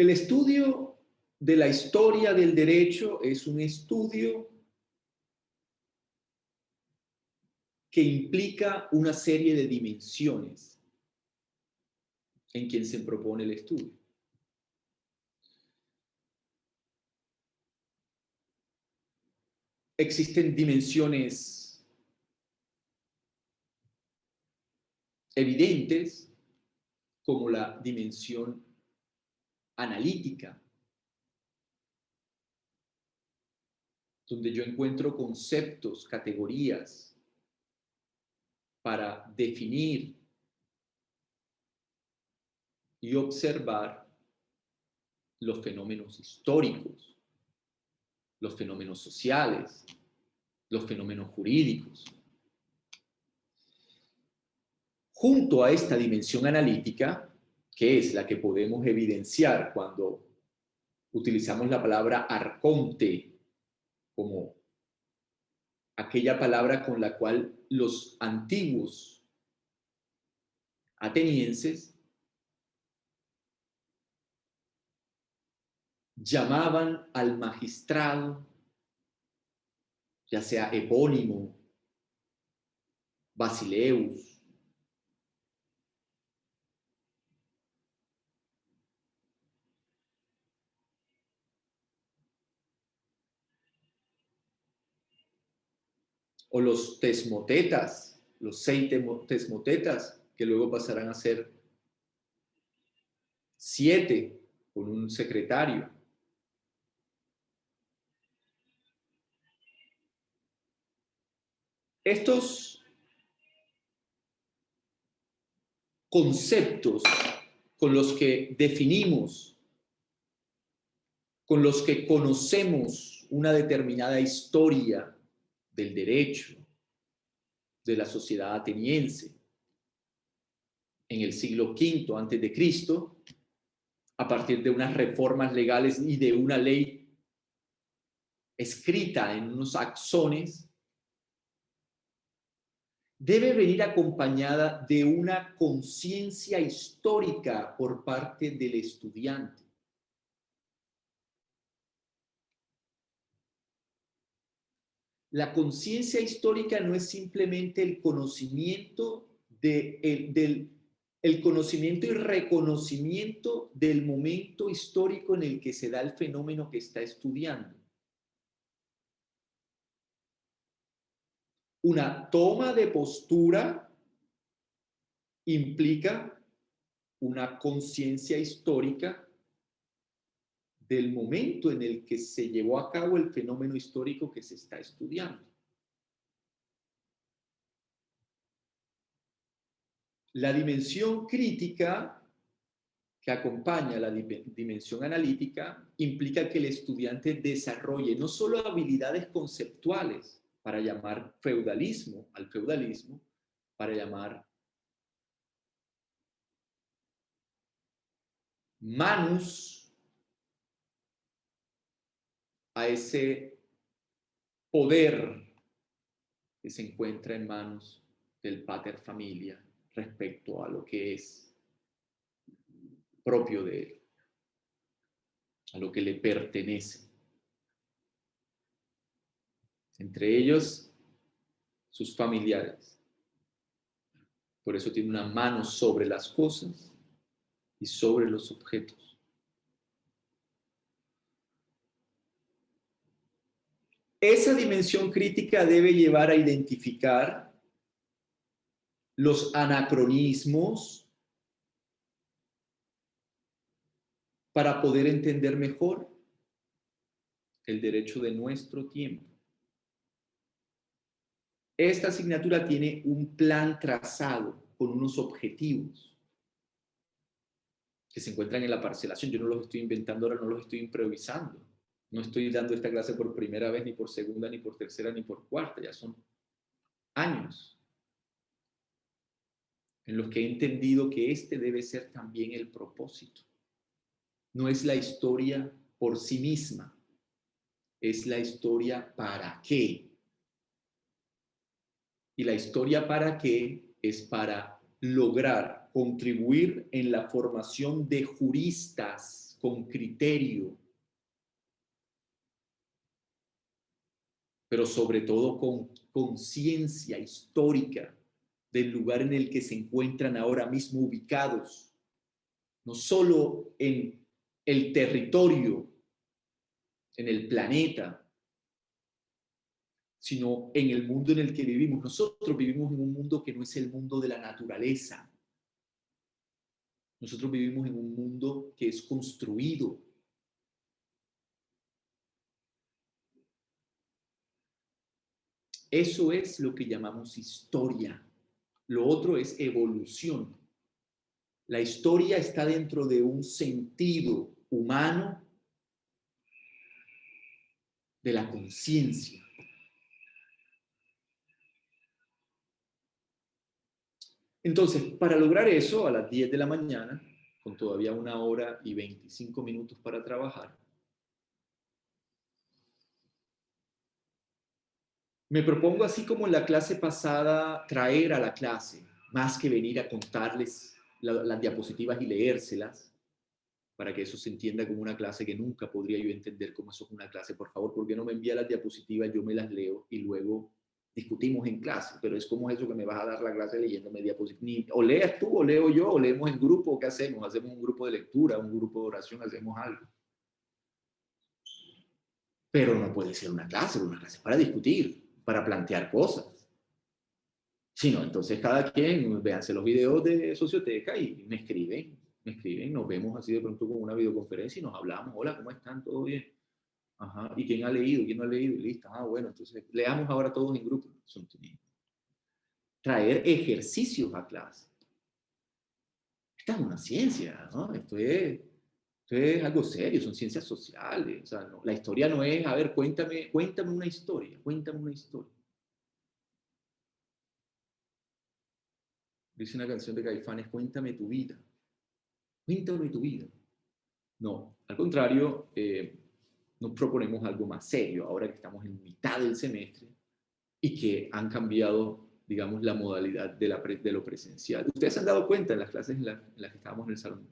El estudio de la historia del derecho es un estudio que implica una serie de dimensiones en quien se propone el estudio. Existen dimensiones evidentes, como la dimensión analítica, donde yo encuentro conceptos, categorías para definir y observar los fenómenos históricos, los fenómenos sociales, los fenómenos jurídicos. Junto a esta dimensión analítica, que es la que podemos evidenciar cuando utilizamos la palabra arconte como aquella palabra con la cual los antiguos atenienses llamaban al magistrado, ya sea epónimo, Basileus, o los tesmotetas, los 6 tesmotetas, que luego pasarán a ser 7 con un secretario. Estos conceptos con los que definimos, con los que conocemos una determinada historia del derecho, de la sociedad ateniense, en el siglo V antes de Cristo, a partir de unas reformas legales y de una ley escrita en unos axones, debe venir acompañada de una conciencia histórica por parte del estudiante. La conciencia histórica no es simplemente el conocimiento el conocimiento y reconocimiento del momento histórico en el que se da el fenómeno que está estudiando. Una toma de postura implica una conciencia histórica del momento en el que se llevó a cabo el fenómeno histórico que se está estudiando. La dimensión crítica que acompaña a la dimensión analítica implica que el estudiante desarrolle no solo habilidades conceptuales para llamar feudalismo al feudalismo, para llamar manus a ese poder que se encuentra en manos del pater familia respecto a lo que es propio de él, a lo que le pertenece. Entre ellos, sus familiares. Por eso tiene una mano sobre las cosas y sobre los objetos. Esa dimensión crítica debe llevar a identificar los anacronismos para poder entender mejor el derecho de nuestro tiempo. Esta asignatura tiene un plan trazado con unos objetivos que se encuentran en la parcelación. Yo no los estoy inventando ahora, no los estoy improvisando. No estoy dando esta clase por primera vez, ni por segunda, ni por tercera, ni por cuarta. Ya son años en los que he entendido que este debe ser también el propósito. No es la historia por sí misma, es la historia para qué. Y la historia para qué es para lograr contribuir en la formación de juristas con criterio, pero sobre todo con conciencia histórica del lugar en el que se encuentran ahora mismo ubicados, no solo en el territorio, en el planeta, sino en el mundo en el que vivimos. Nosotros vivimos en un mundo que no es el mundo de la naturaleza. Nosotros vivimos en un mundo que es construido. Eso es lo que llamamos historia. Lo otro es evolución. La historia está dentro de un sentido humano de la conciencia. Entonces, para lograr eso, a las 10 de la mañana, con todavía 1 hora y 25 minutos para trabajar, me propongo, así como en la clase pasada, traer a la clase, más que venir a contarles las diapositivas y leérselas, para que eso se entienda como una clase que nunca podría yo entender como eso es una clase. Por favor, ¿por qué no me envía las diapositivas? Yo me las leo y luego discutimos en clase. Pero es como eso que me vas a dar la clase leyéndome diapositivas. O leas tú, o leo yo, o leemos en grupo. ¿Qué hacemos? Hacemos un grupo de lectura, un grupo de oración, hacemos algo. Pero no puede ser una clase para discutir, para plantear cosas. Si no, entonces cada quien véanse los videos de Socioteca y me escriben, nos vemos así de pronto con una videoconferencia y nos hablamos. Hola, ¿cómo están? ¿Todo bien? Ajá. ¿Y quién ha leído? ¿Quién no ha leído? Y listo. Ah, bueno, entonces leamos ahora todos en grupo. Traer ejercicios a clase. Esta es una ciencia, ¿no? Esto es algo serio, son ciencias sociales. O sea, no, la historia no es, a ver, cuéntame una historia, cuéntame una historia. Dice una canción de Caifanes, cuéntame tu vida. Cuéntame tu vida. No, al contrario, nos proponemos algo más serio ahora que estamos en mitad del semestre y que han cambiado, digamos, la modalidad de lo presencial. Ustedes se han dado cuenta en las clases en las que estábamos en el salón.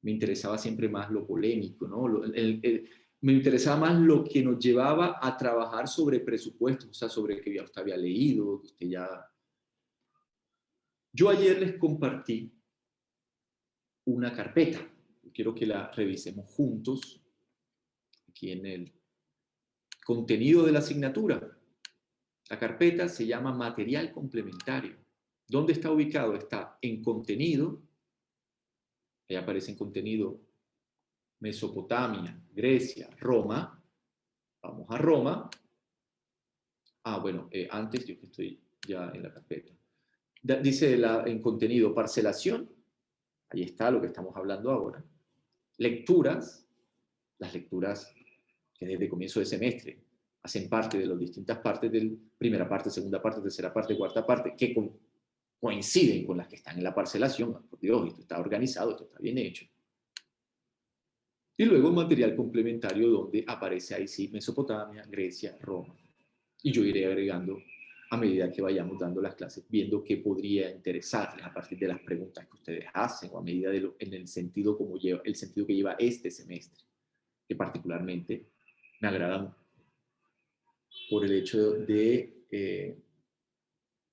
Me interesaba siempre más lo polémico, ¿no? Me interesaba más lo que nos llevaba a trabajar sobre presupuestos, o sea, sobre que ya usted había leído, que usted ya... Yo ayer les compartí una carpeta. Quiero que la revisemos juntos aquí en el contenido de la asignatura. La carpeta se llama material complementario. ¿Dónde está ubicado? Está en contenido. Ahí aparece en contenido Mesopotamia, Grecia, Roma. Vamos a Roma. Ah, bueno, antes yo que estoy ya en la carpeta. Dice en contenido parcelación. Ahí está lo que estamos hablando ahora. Lecturas. Las lecturas que desde comienzo de semestre hacen parte de las distintas partes del primera parte, segunda parte, tercera parte, cuarta parte, que coinciden con las que están en la parcelación. Por Dios, esto está organizado, esto está bien hecho. Y luego un material complementario donde aparece ahí sí Mesopotamia, Grecia, Roma. Y yo iré agregando a medida que vayamos dando las clases, viendo qué podría interesarles a partir de las preguntas que ustedes hacen o a medida en el sentido el sentido que lleva este semestre, que particularmente me agradan por el hecho de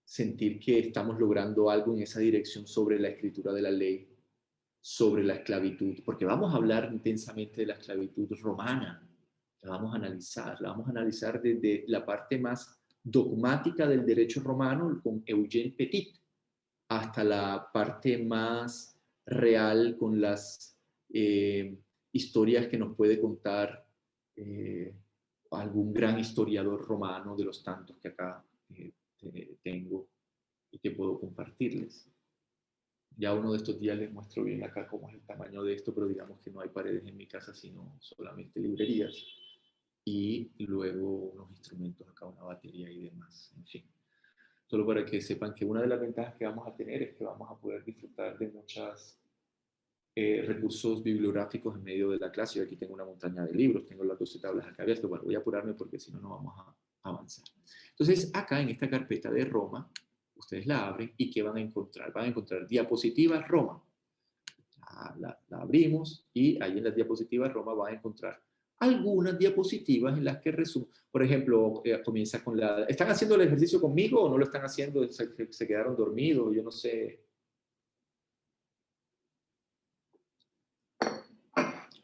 sentir que estamos logrando algo en esa dirección sobre la escritura de la ley, sobre la esclavitud, porque vamos a hablar intensamente de la esclavitud romana, la vamos a analizar desde la parte más dogmática del derecho romano con Eugène Petit, hasta la parte más real con las historias que nos puede contar algún gran historiador romano de los tantos que acá tengo y que puedo compartirles. Ya uno de estos días les muestro bien acá cómo es el tamaño de esto, pero digamos que no hay paredes en mi casa, sino solamente librerías y luego unos instrumentos acá, una batería y demás, en fin. Solo para que sepan que una de las ventajas que vamos a tener es que vamos a poder disfrutar de muchos recursos bibliográficos en medio de la clase. Yo aquí tengo una montaña de libros, tengo las 12 tablas acá abiertas. Bueno, voy a apurarme porque si no, no vamos a avanzar. Entonces, acá en esta carpeta de Roma, ustedes la abren y ¿qué van a encontrar? Van a encontrar diapositivas Roma. la abrimos y ahí en las diapositivas Roma va a encontrar algunas diapositivas en las que resume. Por ejemplo, comienza con la... ¿Están haciendo el ejercicio conmigo o no lo están haciendo? Se quedaron dormidos, yo no sé.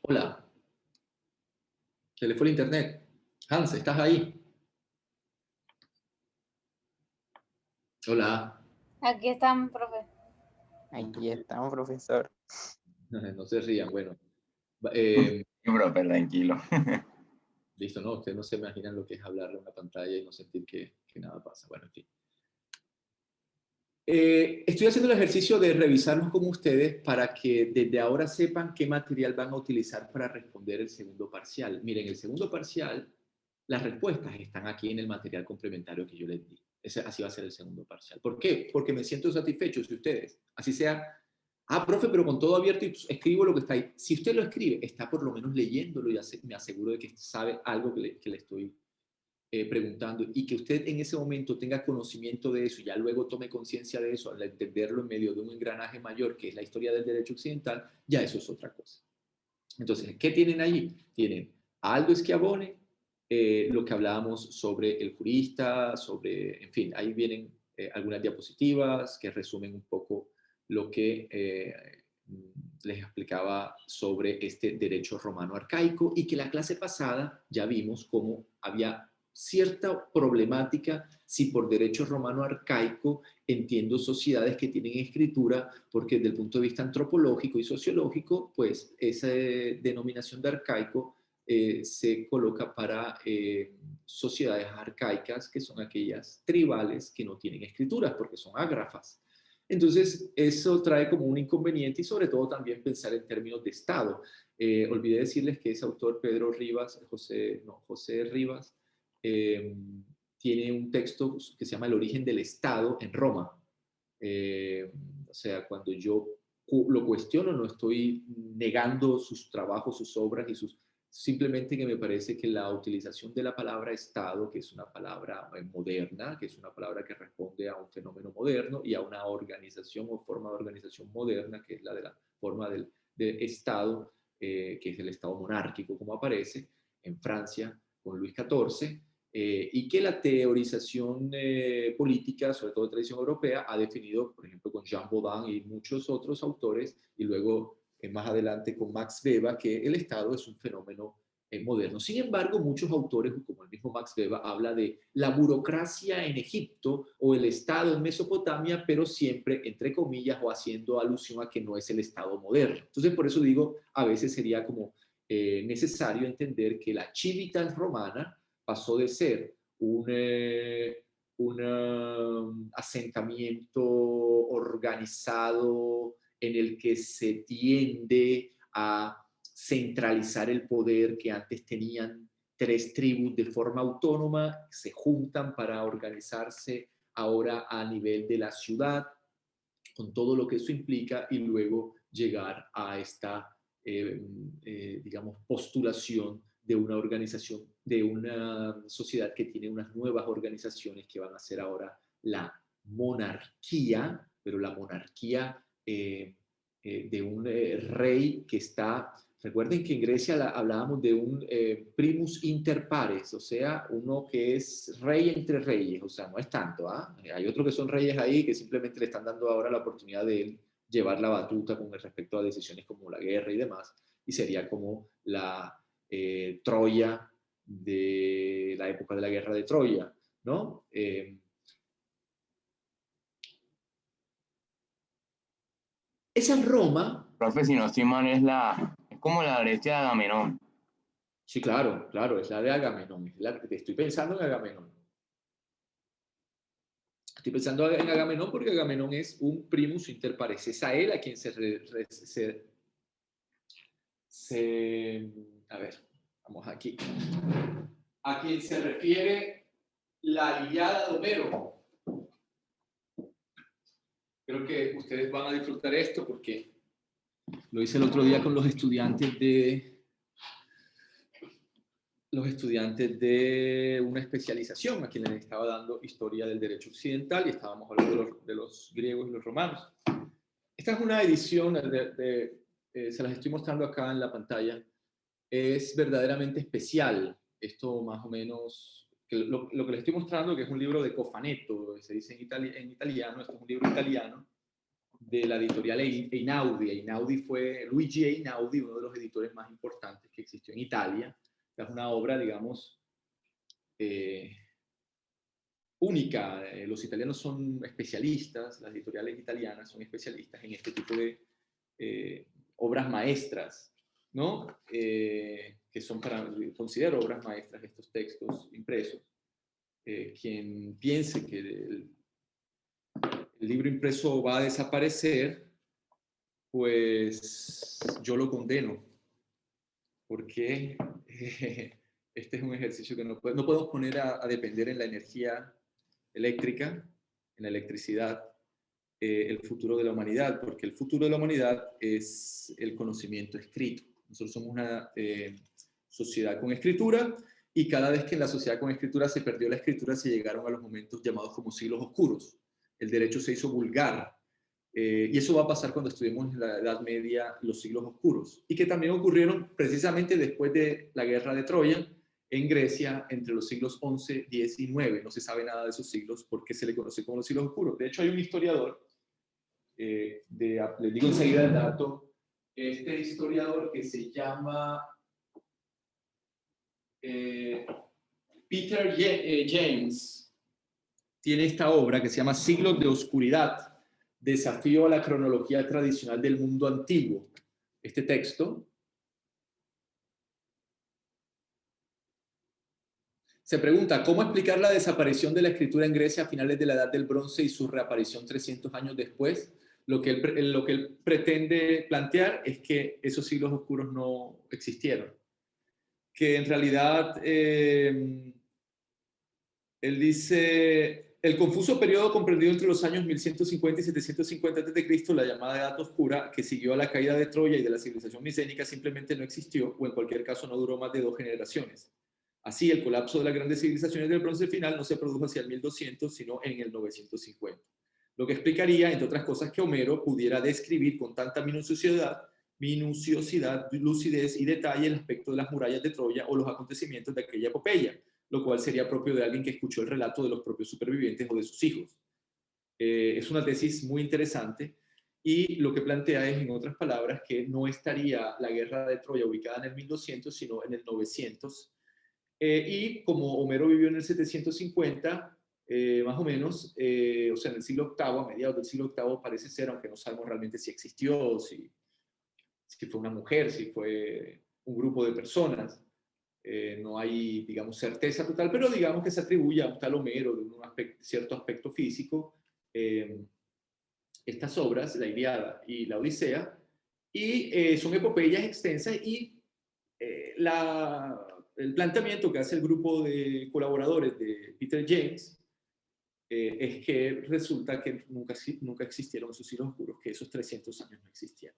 Hola. Se le fue el internet. Hans, ¿estás ahí? Hola. Aquí están, profe. Aquí estamos, profesor. No se rían, bueno. Profe, tranquilo. Listo, no, ustedes no se imaginan lo que es hablarle a una pantalla y no sentir que nada pasa. Bueno, en fin. Estoy haciendo el ejercicio de revisarlos con ustedes para que desde ahora sepan qué material van a utilizar para responder el segundo parcial. Miren, el segundo parcial, las respuestas están aquí en el material complementario que yo les di. Así va a ser el segundo parcial. ¿Por qué? Porque me siento satisfecho si ustedes, así sea, profe, pero con todo abierto y escribo lo que está ahí. Si usted lo escribe, está por lo menos leyéndolo y me aseguro de que sabe algo que le estoy preguntando, y que usted en ese momento tenga conocimiento de eso y ya luego tome conciencia de eso al entenderlo en medio de un engranaje mayor que es la historia del derecho occidental, ya eso es otra cosa. Entonces, ¿qué tienen allí? Tienen a Aldo Schiavone, lo que hablábamos sobre el jurista, sobre, en fin, ahí vienen algunas diapositivas que resumen un poco lo que les explicaba sobre este derecho romano arcaico, y que la clase pasada ya vimos cómo había cierta problemática si por derecho romano arcaico entiendo sociedades que tienen escritura, porque desde el punto de vista antropológico y sociológico, pues esa denominación de arcaico se coloca para sociedades arcaicas, que son aquellas tribales que no tienen escrituras, porque son ágrafas. Entonces, eso trae como un inconveniente, y sobre todo también pensar en términos de Estado. Olvidé decirles que ese autor, Pedro Rivas, José Rivas, tiene un texto que se llama El origen del Estado en Roma. O sea, cuando yo lo cuestiono, no estoy negando sus trabajos, sus obras, simplemente que me parece que la utilización de la palabra Estado, que es una palabra moderna, que es una palabra que responde a un fenómeno moderno y a una organización o forma de organización moderna, que es la de la forma de Estado, que es el Estado monárquico, como aparece en Francia con Luis XIV, y que la teorización política, sobre todo de tradición europea, ha definido, por ejemplo, con Jean Baudin y muchos otros autores, y luego más adelante con Max Weber, que el Estado es un fenómeno moderno. Sin embargo, muchos autores, como el mismo Max Weber, habla de la burocracia en Egipto o el Estado en Mesopotamia, pero siempre entre comillas o haciendo alusión a que no es el Estado moderno. Entonces, por eso digo, a veces sería como necesario entender que la civitas romana pasó de ser un asentamiento organizado en el que se tiende a centralizar el poder, que antes tenían 3 tribus de forma autónoma, se juntan para organizarse ahora a nivel de la ciudad, con todo lo que eso implica, y luego llegar a esta, digamos, postulación de una organización, de una sociedad que tiene unas nuevas organizaciones que van a ser ahora la monarquía, pero la monarquía de un rey que está... Recuerden que en Grecia hablábamos de un primus inter pares, o sea, uno que es rey entre reyes, o sea, no es tanto, ¿ah? Hay otros que son reyes ahí que simplemente le están dando ahora la oportunidad de llevar la batuta con respecto a decisiones como la guerra y demás, y sería como la Troya de la época de la guerra de Troya, ¿no? Esa Roma... Profe, si no estoy mal, es como la Grecia de Agamenón. Sí, claro, claro, es la de Agamenón. Estoy pensando en Agamenón. Estoy pensando en Agamenón porque Agamenón es un primus inter pares. Es a él a quien a ver, vamos aquí. A quien se refiere la Ilíada de Homero. Creo que ustedes van a disfrutar esto porque lo hice el otro día con los estudiantes de una especialización a quienes les estaba dando historia del derecho occidental, y estábamos hablando de los griegos y los romanos. Esta es una edición se las estoy mostrando acá en la pantalla, es verdaderamente especial. Esto más o menos, lo que les estoy mostrando, que es un libro de Cofanetto, se dice en italiano, esto es un libro italiano, de la editorial Einaudi. Einaudi fue Luigi Einaudi, uno de los editores más importantes que existió en Italia. Es una obra, digamos, única. Los italianos son especialistas, las editoriales italianas son especialistas en este tipo de obras maestras, ¿no? Que son considero obras maestras estos textos impresos. Quien piense que el libro impreso va a desaparecer, pues yo lo condeno, porque este es un ejercicio que no podemos poner a depender en la energía eléctrica, en la electricidad, el futuro de la humanidad, porque el futuro de la humanidad es el conocimiento escrito. Nosotros somos una sociedad con escritura, y cada vez que en la sociedad con escritura se perdió la escritura, se llegaron a los momentos llamados como siglos oscuros. El derecho se hizo vulgar, y eso va a pasar cuando estudiemos en la Edad Media los siglos oscuros, y que también ocurrieron precisamente después de la guerra de Troya en Grecia entre los siglos 11, 10 y 9. No se sabe nada de esos siglos porque se le conoce como los siglos oscuros. De hecho, hay un historiador, les digo enseguida el dato, este historiador que se llama Peter James, tiene esta obra que se llama Siglos de Oscuridad, desafío a la cronología tradicional del mundo antiguo. Este texto se pregunta, ¿cómo explicar la desaparición de la escritura en Grecia a finales de la Edad del Bronce y su reaparición 300 años después? Lo que él pretende plantear es que esos siglos oscuros no existieron. Que en realidad, él dice, el confuso periodo comprendido entre los años 1150 y 750 a.C., la llamada Edad Oscura, que siguió a la caída de Troya y de la civilización micénica, simplemente no existió, o en cualquier caso no duró más de 2 generaciones. Así, el colapso de las grandes civilizaciones del Bronce final no se produjo hacia el 1200, sino en el 950. Lo que explicaría, entre otras cosas, que Homero pudiera describir con tanta minuciosidad, lucidez y detalle el aspecto de las murallas de Troya o los acontecimientos de aquella epopeya, lo cual sería propio de alguien que escuchó el relato de los propios supervivientes o de sus hijos. Es una tesis muy interesante, y lo que plantea es, en otras palabras, que no estaría la guerra de Troya ubicada en el 1200, sino en el 900. Y como Homero vivió en el 750, más o menos, o sea, en el siglo VIII, a mediados del siglo VIII, parece ser, aunque no sabemos realmente si existió, si fue una mujer, si fue un grupo de personas, no hay, digamos, certeza total, pero digamos que se atribuye a un tal Homero de un cierto aspecto físico, estas obras, la Ilíada y la Odisea, y son epopeyas extensas, y el planteamiento que hace el grupo de colaboradores de Peter James es que resulta que nunca existieron esos siglos oscuros, que esos 300 años no existieron.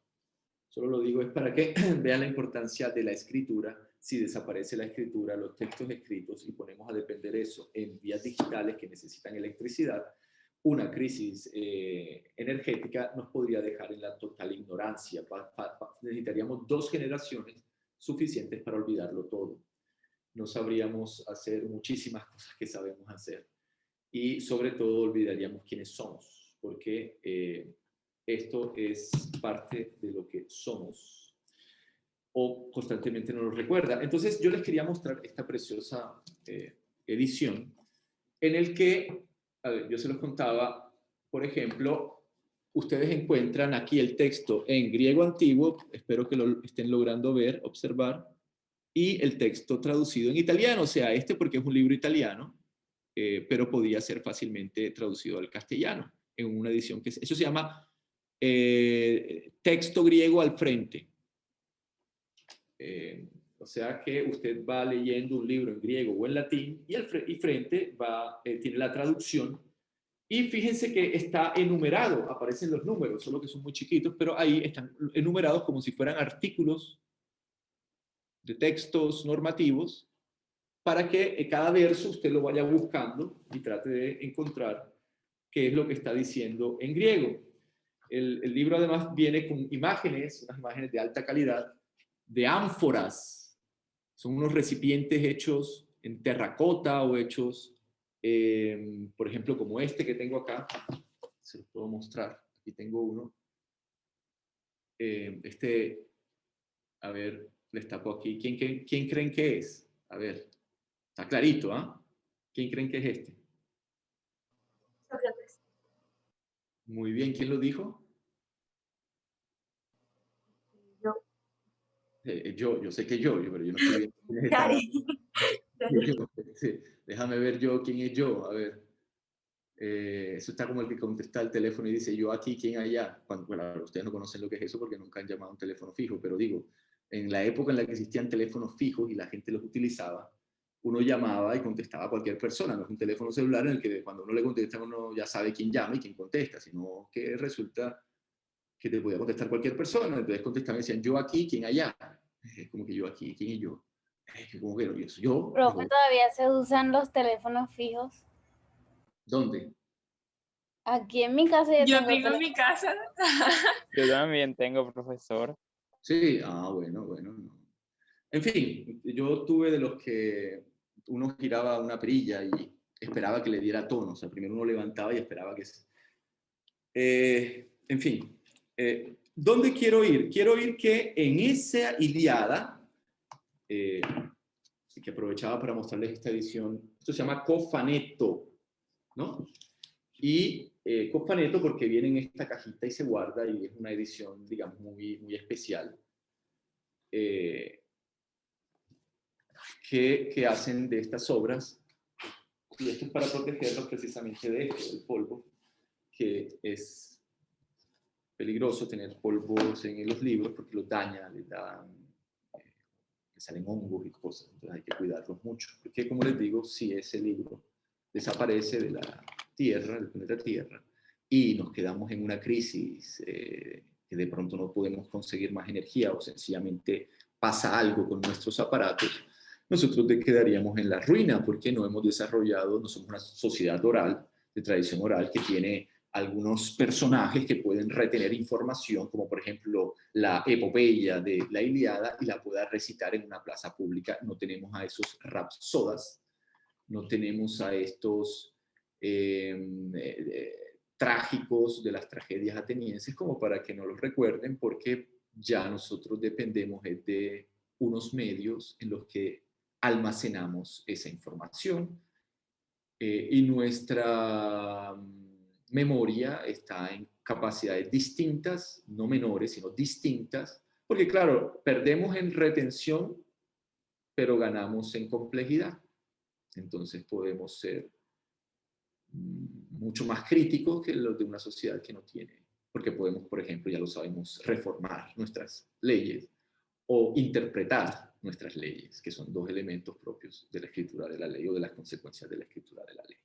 Solo lo digo es para que vean la importancia de la escritura. Si desaparece la escritura, los textos escritos, y ponemos a depender eso en vías digitales que necesitan electricidad, una crisis energética nos podría dejar en la total ignorancia. Necesitaríamos 2 generaciones suficientes para olvidarlo todo. No sabríamos hacer muchísimas cosas que sabemos hacer, y sobre todo olvidaríamos quiénes somos, porque esto es parte de lo que somos, o constantemente nos lo recuerda. Entonces yo les quería mostrar esta preciosa edición, en el que, a ver, yo se los contaba, por ejemplo, ustedes encuentran aquí el texto en griego antiguo, espero que lo estén logrando ver, observar, y el texto traducido en italiano, o sea, porque es un libro italiano, pero podía ser fácilmente traducido al castellano, en una edición que eso se llama texto griego al frente. O sea que usted va leyendo un libro en griego o en latín, y frente tiene la traducción, y fíjense que está enumerado, aparecen los números, solo que son muy chiquitos, pero ahí están enumerados como si fueran artículos de textos normativos, para que cada verso usted lo vaya buscando y trate de encontrar qué es lo que está diciendo en griego. El libro además viene con imágenes, unas imágenes de alta calidad, de ánforas. Son unos recipientes hechos en terracota o hechos, por ejemplo, como este que tengo acá. Se lo puedo mostrar. Aquí tengo uno. A ver, les tapo aquí. ¿Quién creen que es? A ver, está clarito, ¿ah? ¿Quién creen que es este? Sócrates. Muy bien, ¿quién lo dijo? Yo. Yo sé que pero yo no estoy viendo quiénes están. Cari. Sí, déjame ver yo quién es yo. A ver, eso está como el que contesta el teléfono y dice yo aquí, ¿quién allá? Bueno, ustedes no conocen lo que es eso porque nunca han llamado a un teléfono fijo, pero digo, en la época en la que existían teléfonos fijos y la gente los utilizaba, uno llamaba y contestaba a cualquier persona. No es un teléfono celular en el que cuando uno le contesta uno ya sabe quién llama y quién contesta, sino que resulta que te podía contestar cualquier persona. Entonces contestaban y decían yo aquí, ¿quién allá? Es como que yo aquí, ¿quién es yo? Como que yo soy yo. Profe, ¿todavía se usan los teléfonos fijos? ¿Dónde? Aquí en mi casa Yo tengo tengo en teléfono. mi casa. Yo también tengo, profesor. Sí, bueno. No. En fin, yo tuve de los que uno giraba una perilla y esperaba que le diera tono. O sea, primero uno levantaba y esperaba que... en fin, ¿dónde quiero ir? Quiero ir que en esa Ilíada, que aprovechaba para mostrarles esta edición, esto se llama Cofaneto, ¿no? Y Cofaneto porque viene en esta cajita y se guarda y es una edición, digamos, muy especial. Que hacen de estas obras, y esto es para protegerlos precisamente de esto, del polvo, que es peligroso tener polvos en los libros porque los daña, les salen hongos y cosas, entonces hay que cuidarlos mucho, porque como les digo, si ese libro desaparece de la Tierra, del planeta Tierra, y nos quedamos en una crisis, que de pronto no podemos conseguir más energía o sencillamente pasa algo con nuestros aparatos, nosotros quedaríamos en la ruina porque no hemos desarrollado, no somos una sociedad oral, de tradición oral, que tiene algunos personajes que pueden retener información, como por ejemplo la epopeya de la Ilíada, y la pueda recitar en una plaza pública. No tenemos a esos rapsodas, no tenemos a estos trágicos de las tragedias atenienses como para que no los recuerden, porque ya nosotros dependemos de unos medios en los que almacenamos esa información, y nuestra memoria está en capacidades distintas, no menores, sino distintas, porque claro, perdemos en retención, pero ganamos en complejidad. Entonces podemos ser mucho más críticos que los de una sociedad que no tiene, porque podemos, por ejemplo, ya lo sabemos, reformar nuestras leyes o interpretar nuestras leyes, que son dos elementos propios de la escritura de la ley o de las consecuencias de la escritura de la ley.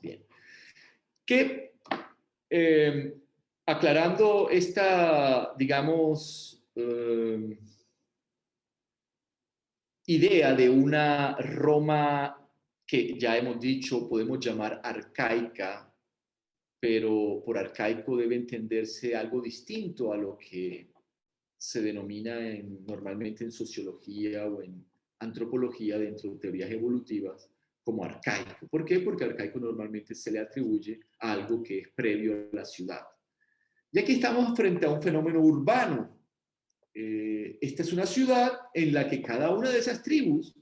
Bien. Que, aclarando esta, digamos, idea de una Roma que ya hemos dicho podemos llamar arcaica, pero por arcaico debe entenderse algo distinto a lo que se denomina normalmente en sociología o en antropología dentro de teorías evolutivas como arcaico. ¿Por qué? Porque arcaico normalmente se le atribuye a algo que es previo a la ciudad. Y aquí estamos frente a un fenómeno urbano. Esta es una ciudad en la que cada una de esas tribus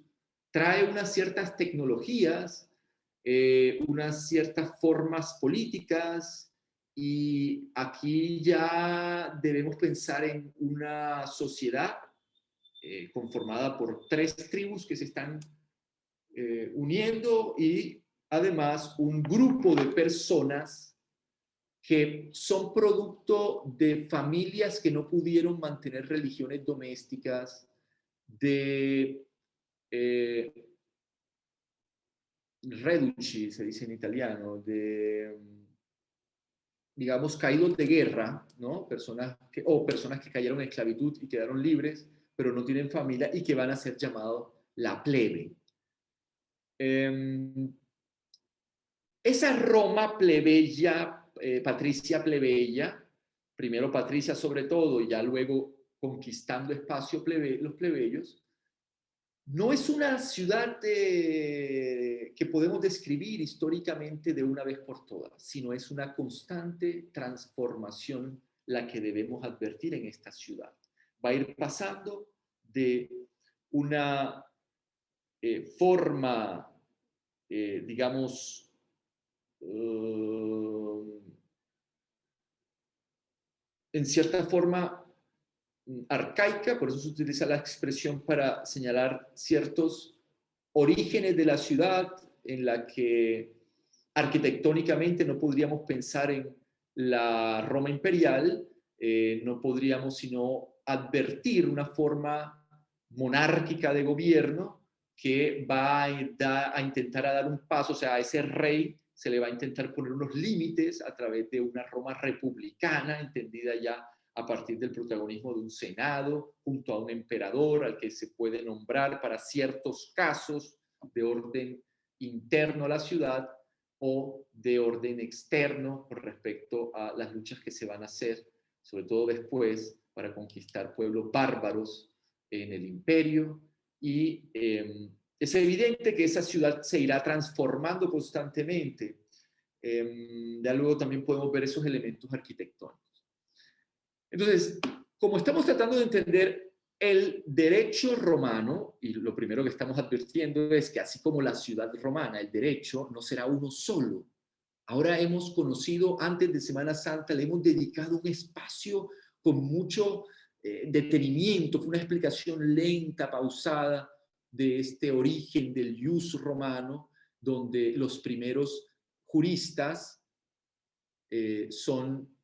trae unas ciertas tecnologías, unas ciertas formas políticas, y aquí ya debemos pensar en una sociedad conformada por 3 tribus que se están uniendo, y además un grupo de personas que son producto de familias que no pudieron mantener religiones domésticas, de reduci, se dice en italiano, de, digamos, caídos de guerra, ¿no? Personas que cayeron en esclavitud y quedaron libres, pero no tienen familia y que van a ser llamados la plebe. Esa Roma plebeya patricia plebeya, primero patricia sobre todo, y ya luego conquistando espacio los plebeyos, no es una ciudad que podemos describir históricamente de una vez por todas, sino es una constante transformación la que debemos advertir en esta ciudad. Va a ir pasando de una forma, digamos, en cierta forma arcaica, por eso se utiliza la expresión para señalar ciertos orígenes de la ciudad en la que arquitectónicamente no podríamos pensar en la Roma imperial, no podríamos sino advertir una forma monárquica de gobierno que va a intentar dar un paso, o sea, a ese rey se le va a intentar poner unos límites a través de una Roma republicana, entendida ya a partir del protagonismo de un senado, junto a un emperador al que se puede nombrar para ciertos casos de orden interno a la ciudad o de orden externo con respecto a las luchas que se van a hacer, sobre todo después, para conquistar pueblos bárbaros en el imperio. Y es evidente que esa ciudad se irá transformando constantemente. Ya luego también podemos ver esos elementos arquitectónicos. Entonces, como estamos tratando de entender el derecho romano, y lo primero que estamos advirtiendo es que así como la ciudad romana, el derecho no será uno solo. Ahora hemos conocido, antes de Semana Santa, le hemos dedicado un espacio con mucho detenimiento, fue una explicación lenta, pausada, de este origen del ius romano, donde los primeros juristas son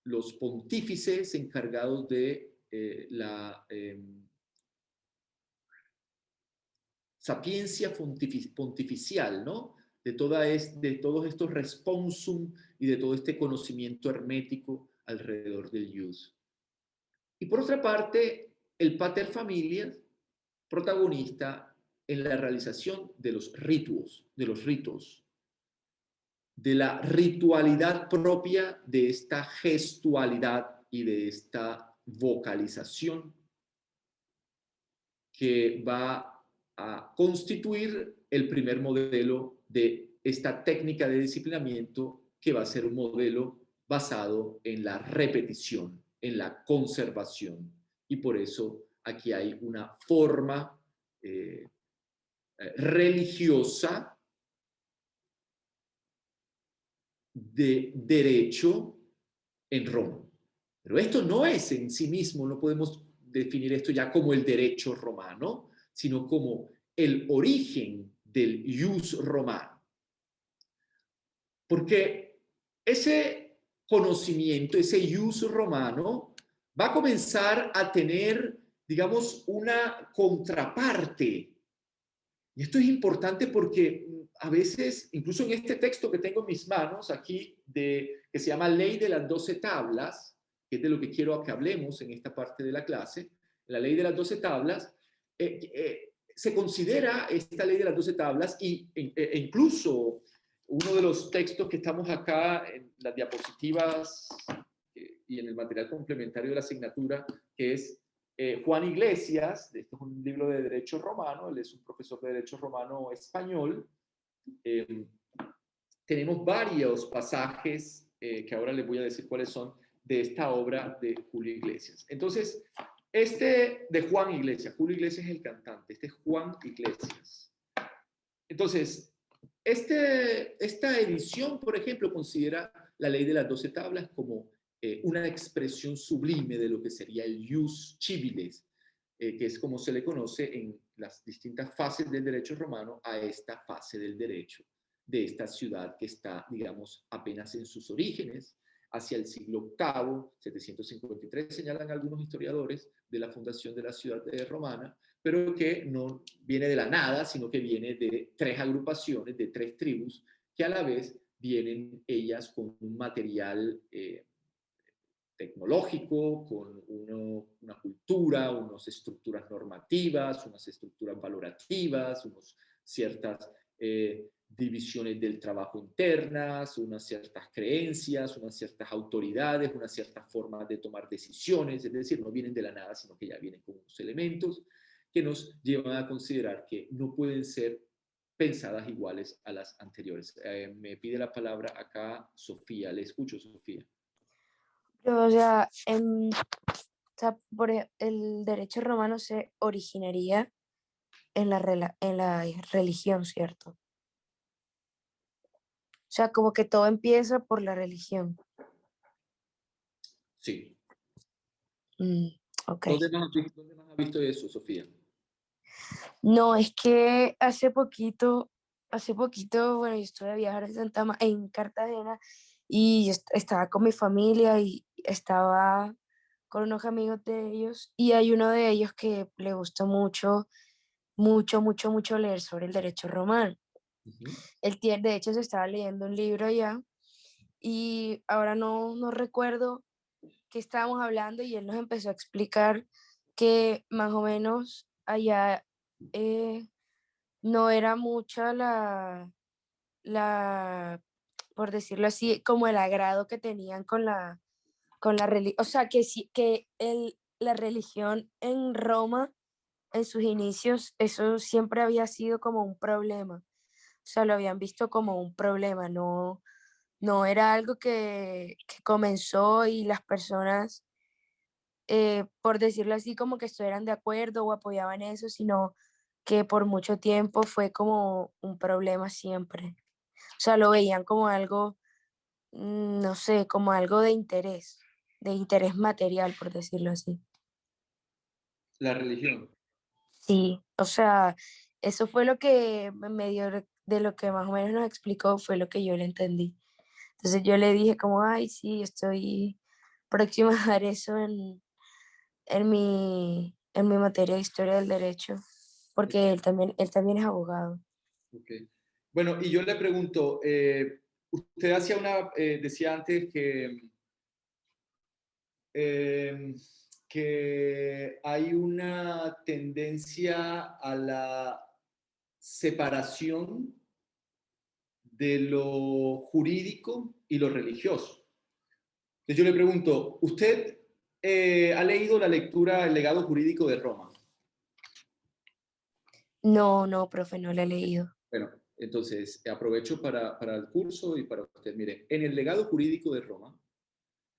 los pontífices encargados de la sapiencia pontificial, ¿no? De todos estos responsum y de todo este conocimiento hermético alrededor del ius. Y por otra parte, el pater familias, protagonista en la realización de los ritos, de la ritualidad propia de esta gestualidad y de esta vocalización que va a constituir el primer modelo de esta técnica de disciplinamiento, que va a ser un modelo basado en la repetición, en la conservación. Y por eso aquí hay una forma religiosa de derecho en Roma. Pero esto no es en sí mismo, no podemos definir esto ya como el derecho romano, sino como el origen del ius romano. Porque ese conocimiento, ese ius romano, va a comenzar a tener, digamos, una contraparte. Y esto es importante porque a veces, incluso en este texto que tengo en mis manos aquí, que se llama Ley de las 12 tablas, que es de lo que quiero que hablemos en esta parte de la clase, la Ley de las 12 tablas, se considera esta Ley de las 12 tablas e incluso uno de los textos que estamos acá en las diapositivas y en el material complementario de la asignatura, que es Juan Iglesias. Este es un libro de Derecho Romano, él es un profesor de Derecho Romano español. Tenemos varios pasajes que ahora les voy a decir cuáles son de esta obra de Julio Iglesias. Entonces, este de Juan Iglesias, Julio Iglesias es el cantante, este es Juan Iglesias. Entonces, esta edición, por ejemplo, considera la Ley de las 12 tablas como una expresión sublime de lo que sería el ius civilis, que es como se le conoce en las distintas fases del derecho romano a esta fase del derecho de esta ciudad que está, digamos, apenas en sus orígenes, hacia el siglo VIII, 753, señalan algunos historiadores, de la fundación de la ciudad romana, pero que no viene de la nada, sino que viene de 3 agrupaciones, de 3 tribus, que a la vez vienen ellas con un material tecnológico, con una cultura, unas estructuras normativas, unas estructuras valorativas, ciertas divisiones del trabajo internas, unas ciertas creencias, unas ciertas autoridades, unas ciertas formas de tomar decisiones, es decir, no vienen de la nada, sino que ya vienen con unos elementos que nos llevan a considerar que no pueden ser pensadas iguales a las anteriores. Me pide la palabra acá Sofía, le escucho, Sofía. Pero, o sea, el derecho romano se originaría en en la religión, ¿cierto? O sea, como que todo empieza por la religión. Sí. Ok. ¿Dónde más has visto eso, Sofía? No, es que hace poquito, bueno, yo estuve a viajar en Cartagena y estaba con mi familia y estaba con unos amigos de ellos y hay uno de ellos que le gusta mucho leer sobre el derecho romano. Uh-huh. De hecho, se estaba leyendo un libro allá y ahora no recuerdo qué estábamos hablando y él nos empezó a explicar que más o menos allá no era mucha por decirlo así, como el agrado que tenían con la religión. O sea, que sí, la religión en Roma, en sus inicios, eso siempre había sido como un problema. O sea, lo habían visto como un problema, no era algo que comenzó y las personas, por decirlo así, como que estuvieran de acuerdo o apoyaban eso, sino que por mucho tiempo fue como un problema siempre. O sea, lo veían como algo, no sé, como algo de interés material, por decirlo así. La religión. Sí, o sea, eso fue lo que medio de lo que más o menos nos explicó, fue lo que yo le entendí. Entonces yo le dije como, ay, sí, estoy próxima a dar eso en mi materia de historia del derecho, porque él también es abogado. Okay. Bueno, y yo le pregunto, usted hacía decía antes eh, que hay una tendencia a la separación de lo jurídico y lo religioso. Entonces yo le pregunto, ¿usted ha leído la lectura El legado jurídico de Roma? No, profe, no la he leído. Bueno, entonces aprovecho para el curso y para usted. Mire, en el legado jurídico de Roma,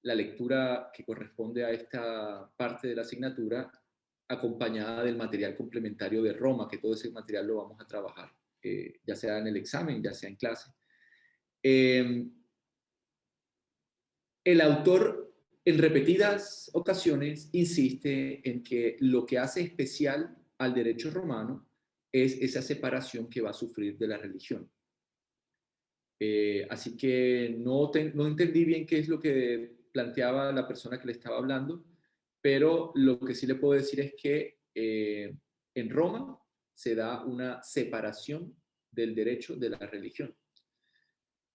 la lectura que corresponde a esta parte de la asignatura, acompañada del material complementario de Roma, que todo ese material lo vamos a trabajar, ya sea en el examen, ya sea en clase. El autor en repetidas ocasiones insiste en que lo que hace especial al derecho romano es esa separación que va a sufrir de la religión. Así que no entendí bien qué es lo que planteaba la persona que le estaba hablando, pero lo que sí le puedo decir es que en Roma se da una separación del derecho de la religión.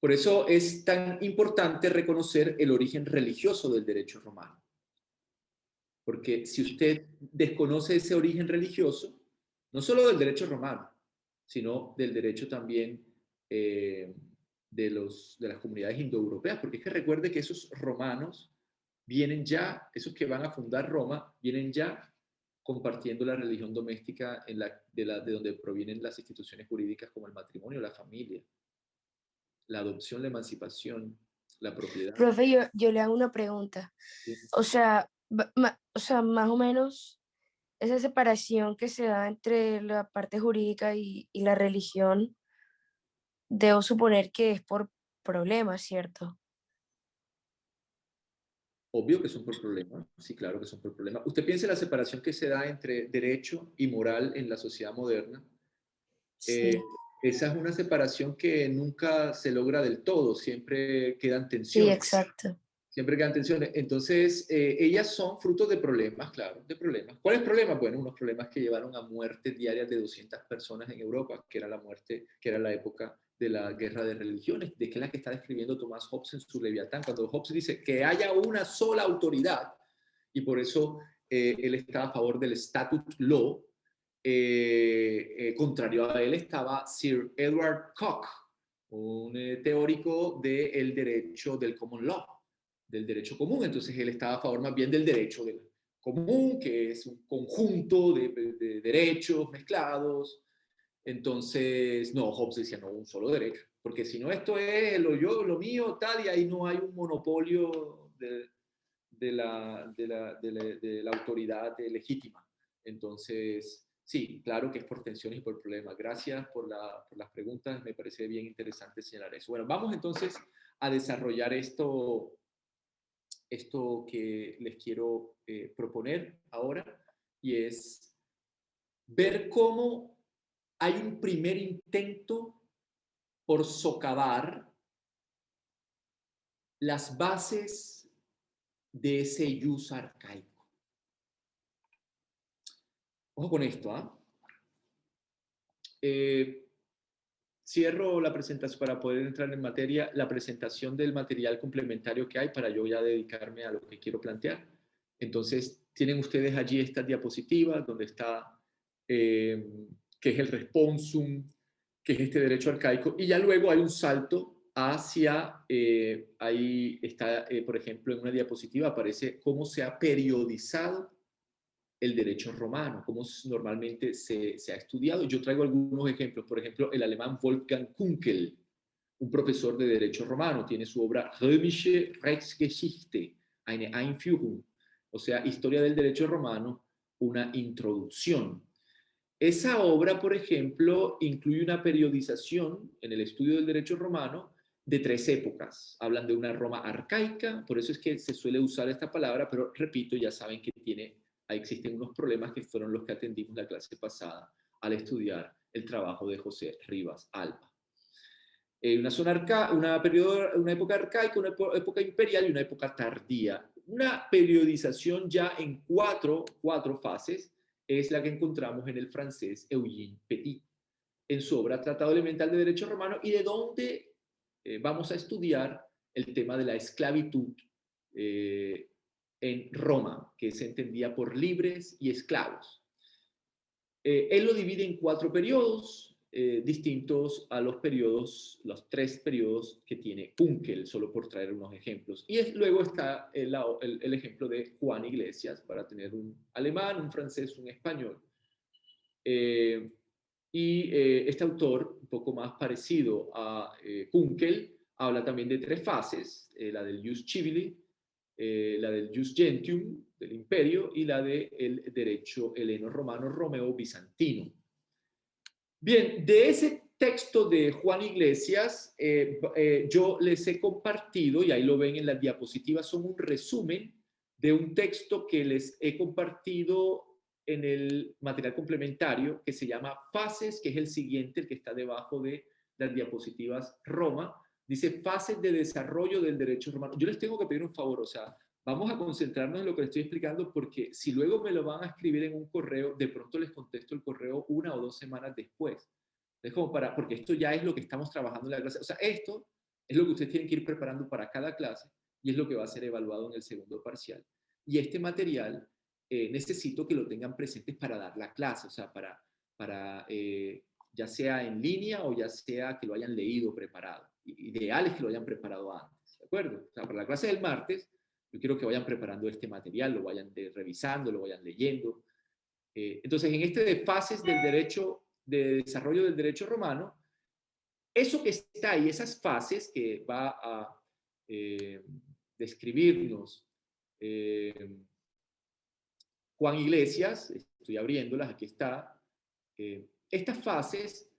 Por eso es tan importante reconocer el origen religioso del derecho romano. Porque si usted desconoce ese origen religioso, no solo del derecho romano, sino del derecho también de las comunidades indoeuropeas, porque es que recuerde que esos romanos vienen ya, esos que van a fundar Roma, vienen ya compartiendo la religión doméstica de donde provienen las instituciones jurídicas como el matrimonio, la familia, la adopción, la emancipación, la propiedad. Profe, yo le hago una pregunta. ¿Sí? O sea, o sea, más o menos esa separación que se da entre la parte jurídica y la religión, debo suponer que es por problemas, ¿cierto? Obvio que son por problemas, sí, claro que son por problemas. Usted piensa en la separación que se da entre derecho y moral en la sociedad moderna. Sí, Esa es una separación que nunca se logra del todo, siempre quedan sí, tensiones. exacto. Siempre quedan tensiones. Entonces, ellas son frutos de problemas, claro, de problemas. ¿Cuáles problemas? Bueno, unos problemas que llevaron a muertes diarias de 200 personas en Europa, que era la muerte, que era la época de la guerra de religiones, de que es la que está describiendo Thomas Hobbes en su Leviatán, cuando Hobbes dice que haya una sola autoridad, y por eso él está a favor del statute law. Contrario a él estaba Sir Edward Coke, un teórico del derecho del common law, del derecho común. Entonces él estaba a favor más bien del derecho común, que es un conjunto de derechos mezclados. Entonces, no, Hobbes decía, no, un solo derecho, porque si no, esto es lo mío, tal, y ahí no hay un monopolio de la autoridad legítima. Entonces, sí, claro que es por tensiones y por problemas. Gracias por las preguntas, me parece bien interesante señalar eso. Bueno, vamos entonces a desarrollar esto que les quiero proponer ahora, y es ver cómo hay un primer intento por socavar las bases de ese jus arcaico. Ojo con esto, ¿ah? Cierro la presentación para poder entrar en materia, la presentación del material complementario que hay para yo ya dedicarme a lo que quiero plantear. Entonces, tienen ustedes allí estas diapositivas donde está qué es el responsum, qué es este derecho arcaico, y ya luego hay un salto hacia, ahí está, por ejemplo, en una diapositiva aparece cómo se ha periodizado el derecho romano, cómo normalmente se ha estudiado. Yo traigo algunos ejemplos, por ejemplo, el alemán Wolfgang Kunkel, un profesor de derecho romano, tiene su obra Römische Rechtsgeschichte, eine Einführung, o sea, Historia del Derecho Romano, una introducción. Esa obra, por ejemplo, incluye una periodización en el estudio del derecho romano de 3 épocas. Hablan de una Roma arcaica, por eso es que se suele usar esta palabra, pero repito, ya saben que ahí existen unos problemas que fueron los que atendimos la clase pasada al estudiar el trabajo de José Rivas Alba. Una época arcaica, una época imperial y una época tardía. Una periodización ya en cuatro fases es la que encontramos en el francés Eugène Petit, en su obra Tratado Elemental de Derecho Romano, y de donde vamos a estudiar el tema de la esclavitud en Roma, que se entendía por libres y esclavos. Él lo divide en 4 periodos distintos a los 3 periodos que tiene Kunkel, solo por traer unos ejemplos. Y luego está el ejemplo de Juan Iglesias, para tener un alemán, un francés, un español. Este autor, un poco más parecido a Kunkel, habla también de 3 fases, la del Jus Civili, la del Jus Gentium, del imperio, y la del derecho heleno-romano, romeo-bizantino. Bien, de ese texto de Juan Iglesias, yo les he compartido, y ahí lo ven en las diapositivas, son un resumen de un texto que les he compartido en el material complementario, que se llama Fases, que es el siguiente, el que está debajo de las diapositivas Roma. Dice Fases de desarrollo del derecho romano. Yo les tengo que pedir un favor, o sea, vamos a concentrarnos en lo que les estoy explicando, porque si luego me lo van a escribir en un correo, de pronto les contesto el correo 1 o 2 semanas después. Es como porque esto ya es lo que estamos trabajando en la clase. O sea, esto es lo que ustedes tienen que ir preparando para cada clase y es lo que va a ser evaluado en el segundo parcial. Y este material necesito que lo tengan presentes para dar la clase, o sea, ya sea en línea o ya sea que lo hayan leído preparado. Ideal es que lo hayan preparado antes, ¿de acuerdo? O sea, para la clase del martes, yo quiero que vayan preparando este material, lo vayan revisando, lo vayan leyendo. Entonces, en este de fases del derecho, de desarrollo del derecho romano, eso que está ahí, esas fases que va a describirnos Juan Iglesias, estoy abriéndolas, aquí está. Estas fases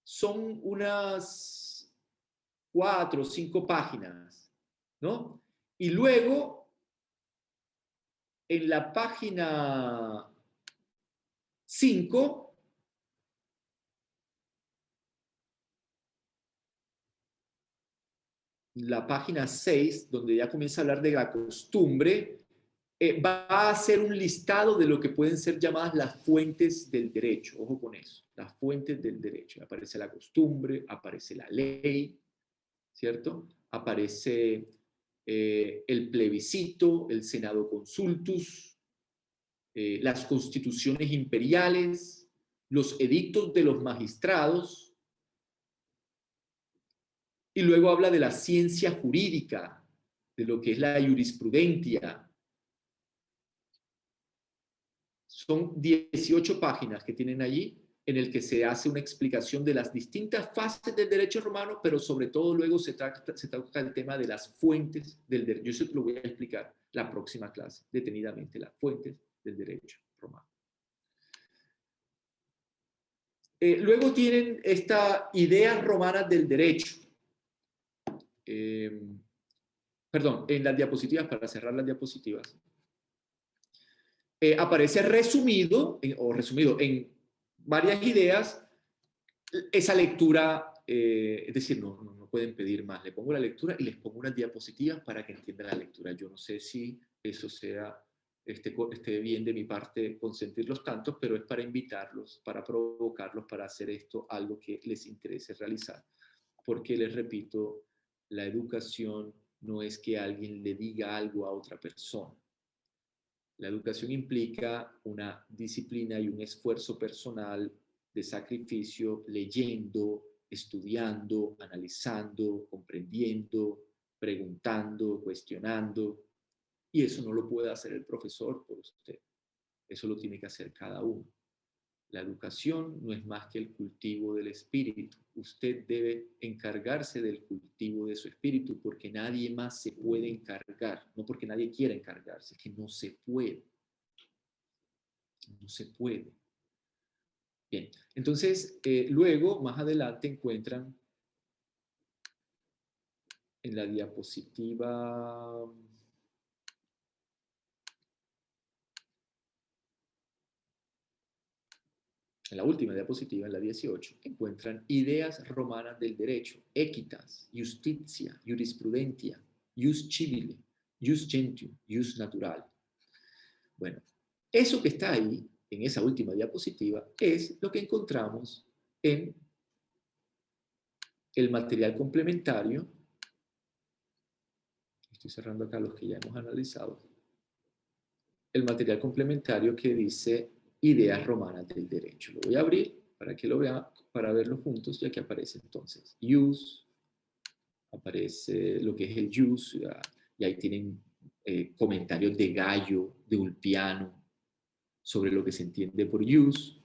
son unas 4 o 5 páginas, ¿no? Y luego, en la página 5, la página 6, donde ya comienza a hablar de la costumbre, va a hacer un listado de lo que pueden ser llamadas las fuentes del derecho. Ojo con eso, las fuentes del derecho. Aparece la costumbre, aparece la ley, ¿cierto? Aparece el plebiscito, el senado consultus, las constituciones imperiales, los edictos de los magistrados, Y luego habla de la ciencia jurídica, de lo que es la jurisprudencia. Son 18 páginas que tienen allí, en el que se hace una explicación de las distintas fases del derecho romano, pero sobre todo luego se toca el tema de las fuentes del derecho. Yo eso te lo voy a explicar la próxima clase, detenidamente, las fuentes del derecho romano. Luego tienen estas ideas romanas del derecho. Perdón, en las diapositivas, para cerrar las diapositivas, aparece resumido en varias ideas esa lectura, es decir, no pueden pedir más. Le pongo la lectura y les pongo unas diapositivas para que entiendan la lectura. Yo no sé si eso sea esté bien de mi parte consentirlos tanto, pero es para invitarlos, para provocarlos, para hacer esto algo que les interese realizar. Porque les repito, la educación no es que alguien le diga algo a otra persona. La educación implica una disciplina y un esfuerzo personal de sacrificio, leyendo, estudiando, analizando, comprendiendo, preguntando, cuestionando. Y eso no lo puede hacer el profesor por usted. Eso lo tiene que hacer cada uno. La educación no es más que el cultivo del espíritu. Usted debe encargarse del cultivo de su espíritu porque nadie más se puede encargar. No porque nadie quiera encargarse, es que no se puede. No se puede. Bien, entonces luego, más adelante, encuentran en la diapositiva... En la última diapositiva, en la 18, encuentran ideas romanas del derecho, equitas, justitia, jurisprudentia, jus civile, jus gentium, jus naturale. Bueno, eso que está ahí, en esa última diapositiva, es lo que encontramos en el material complementario. Estoy cerrando acá los que ya hemos analizado. El material complementario que dice ideas romanas del derecho. Lo voy a abrir para que lo vean, para verlo juntos, ya que aparece entonces jus, aparece lo que es el jus, y ahí tienen comentarios de Gallo, de Ulpiano, sobre lo que se entiende por jus,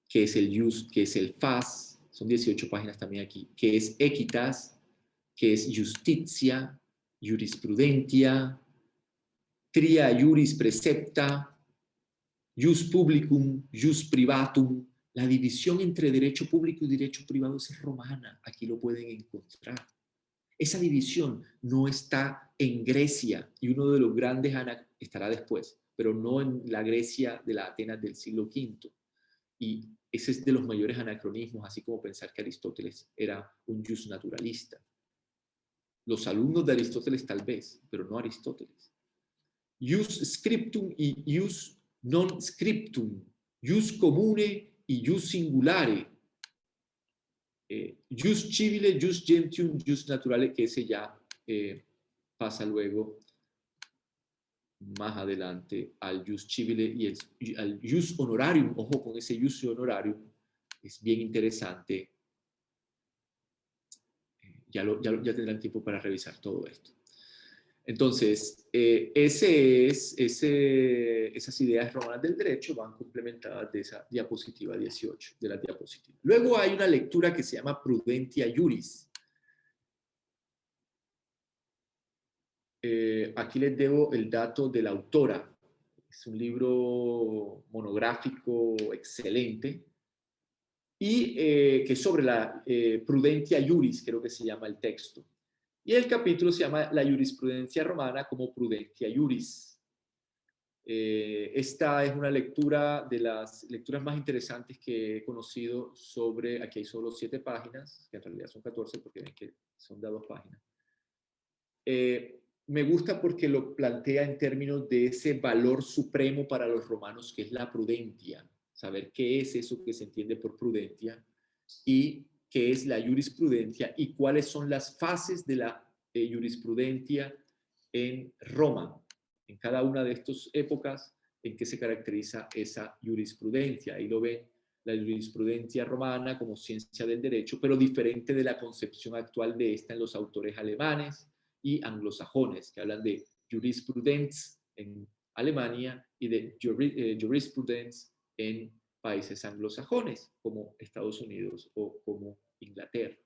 qué es el jus, qué es el fas, son 18 páginas también aquí, qué es equitas, qué es justitia, jurisprudentia, tria juris precepta, jus publicum, jus privatum. La división entre derecho público y derecho privado es romana. Aquí lo pueden encontrar. Esa división no está en Grecia y uno de los grandes estará después, pero no en la Grecia de la Atenas del siglo V. Y ese es de los mayores anacronismos, así como pensar que Aristóteles era un jus naturalista. Los alumnos de Aristóteles tal vez, pero no Aristóteles. Jus scriptum y jus non scriptum, jus comune y jus singulare, jus civile, jus gentium, jus naturale, que ese ya pasa luego más adelante al jus civile y al jus honorarium. Ojo con ese jus honorarium, es bien interesante. Ya tendrán tiempo para revisar todo esto. Entonces, esas ideas romanas del derecho van complementadas de esa diapositiva 18, de la diapositiva. Luego hay una lectura que se llama Prudentia Juris. Aquí les debo el dato de la autora. Es un libro monográfico excelente y que es sobre la Prudentia Juris, creo que se llama el texto. Y el capítulo se llama La jurisprudencia romana como Prudentia Juris. Esta es una lectura de las lecturas más interesantes que he conocido sobre, aquí hay solo 7 páginas, que en realidad son 14 porque ven que son de 2 páginas. Me gusta porque lo plantea en términos de ese valor supremo para los romanos que es la prudentia, saber qué es eso que se entiende por prudentia y qué es la jurisprudencia y cuáles son las fases de la jurisprudencia en Roma, en cada una de estas épocas en que se caracteriza esa jurisprudencia. Ahí lo ven, la jurisprudencia romana como ciencia del derecho, pero diferente de la concepción actual de esta en los autores alemanes y anglosajones, que hablan de jurisprudence en Alemania y de jurisprudence en países anglosajones, como Estados Unidos o como Inglaterra.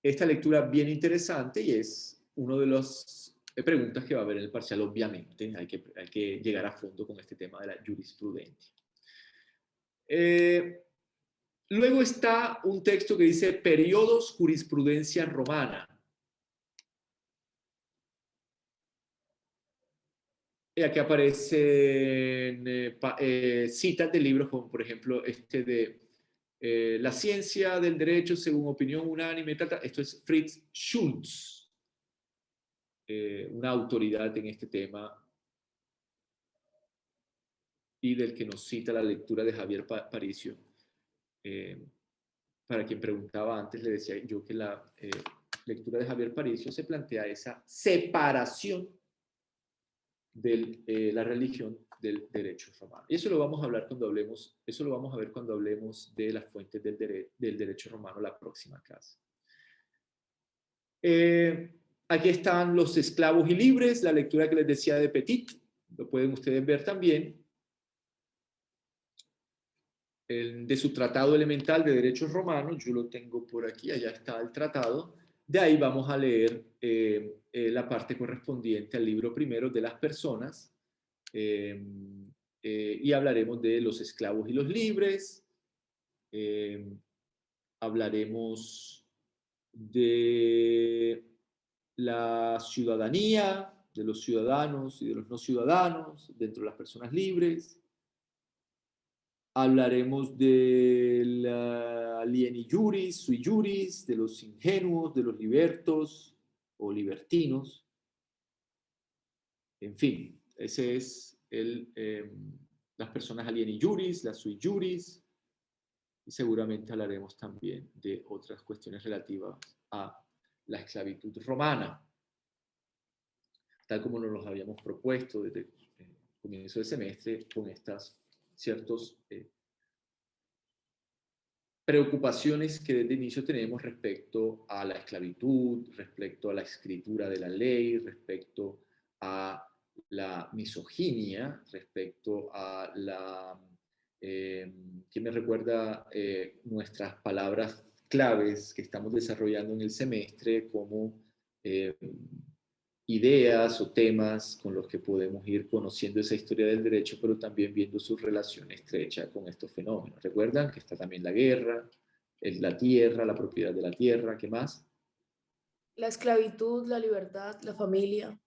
Esta lectura bien interesante y es una de las preguntas que va a haber en el parcial, obviamente. Hay que llegar a fondo con este tema de la jurisprudencia. Luego está un texto que dice Periodos Jurisprudencia Romana. Y aquí aparecen citas de libros como por ejemplo este de La ciencia del derecho según opinión unánime. Esto es Fritz Schulz, una autoridad en este tema y del que nos cita la lectura de Javier Paricio. Para quien preguntaba antes, le decía yo que la lectura de Javier Paricio se plantea esa separación de la religión del derecho romano. Y eso lo vamos a hablar cuando hablemos, eso lo vamos a ver cuando hablemos de las fuentes del derecho romano la próxima clase. Aquí están los esclavos y libres, la lectura que les decía de Petit, lo pueden ustedes ver también. De su tratado elemental de derechos romanos, yo lo tengo por aquí, allá está el tratado. De ahí vamos a leer la parte correspondiente al libro primero de las personas, y hablaremos de los esclavos y los libres, hablaremos de la ciudadanía, de los ciudadanos y de los no ciudadanos dentro de las personas libres. Hablaremos del alieni juris, sui juris, de los ingenuos, de los libertos o libertinos. En fin, ese es las personas alieni juris, las sui juris, y seguramente hablaremos también de otras cuestiones relativas a la esclavitud romana, tal como nos los habíamos propuesto desde el comienzo del semestre, con estas ciertos preocupaciones que desde el inicio tenemos respecto a la esclavitud, respecto a la escritura de la ley, respecto a la misoginia, respecto a la... ¿quién me recuerda nuestras palabras claves que estamos desarrollando en el semestre como ideas o temas con los que podemos ir conociendo esa historia del derecho, pero también viendo su relación estrecha con estos fenómenos? ¿Recuerdan que está también la guerra, la tierra, la propiedad de la tierra? ¿Qué más? La esclavitud, la libertad, la familia.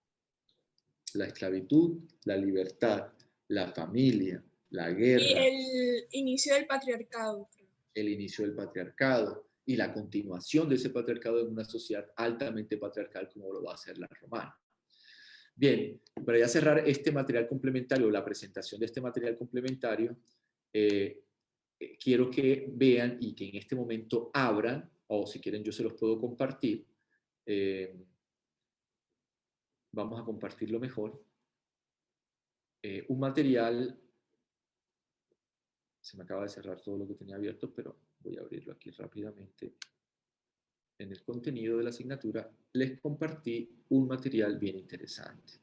La esclavitud, la libertad, la familia, la guerra. Y el inicio del patriarcado. El inicio del patriarcado y la continuación de ese patriarcado en una sociedad altamente patriarcal como lo va a ser la romana. Bien, para ya cerrar este material complementario, la presentación de este material complementario, quiero que vean y que en este momento abran, o si quieren yo se los puedo compartir. Vamos a compartirlo mejor. Un material, se me acaba de cerrar todo lo que tenía abierto, pero voy a abrirlo aquí rápidamente. En el contenido de la asignatura les compartí un material bien interesante.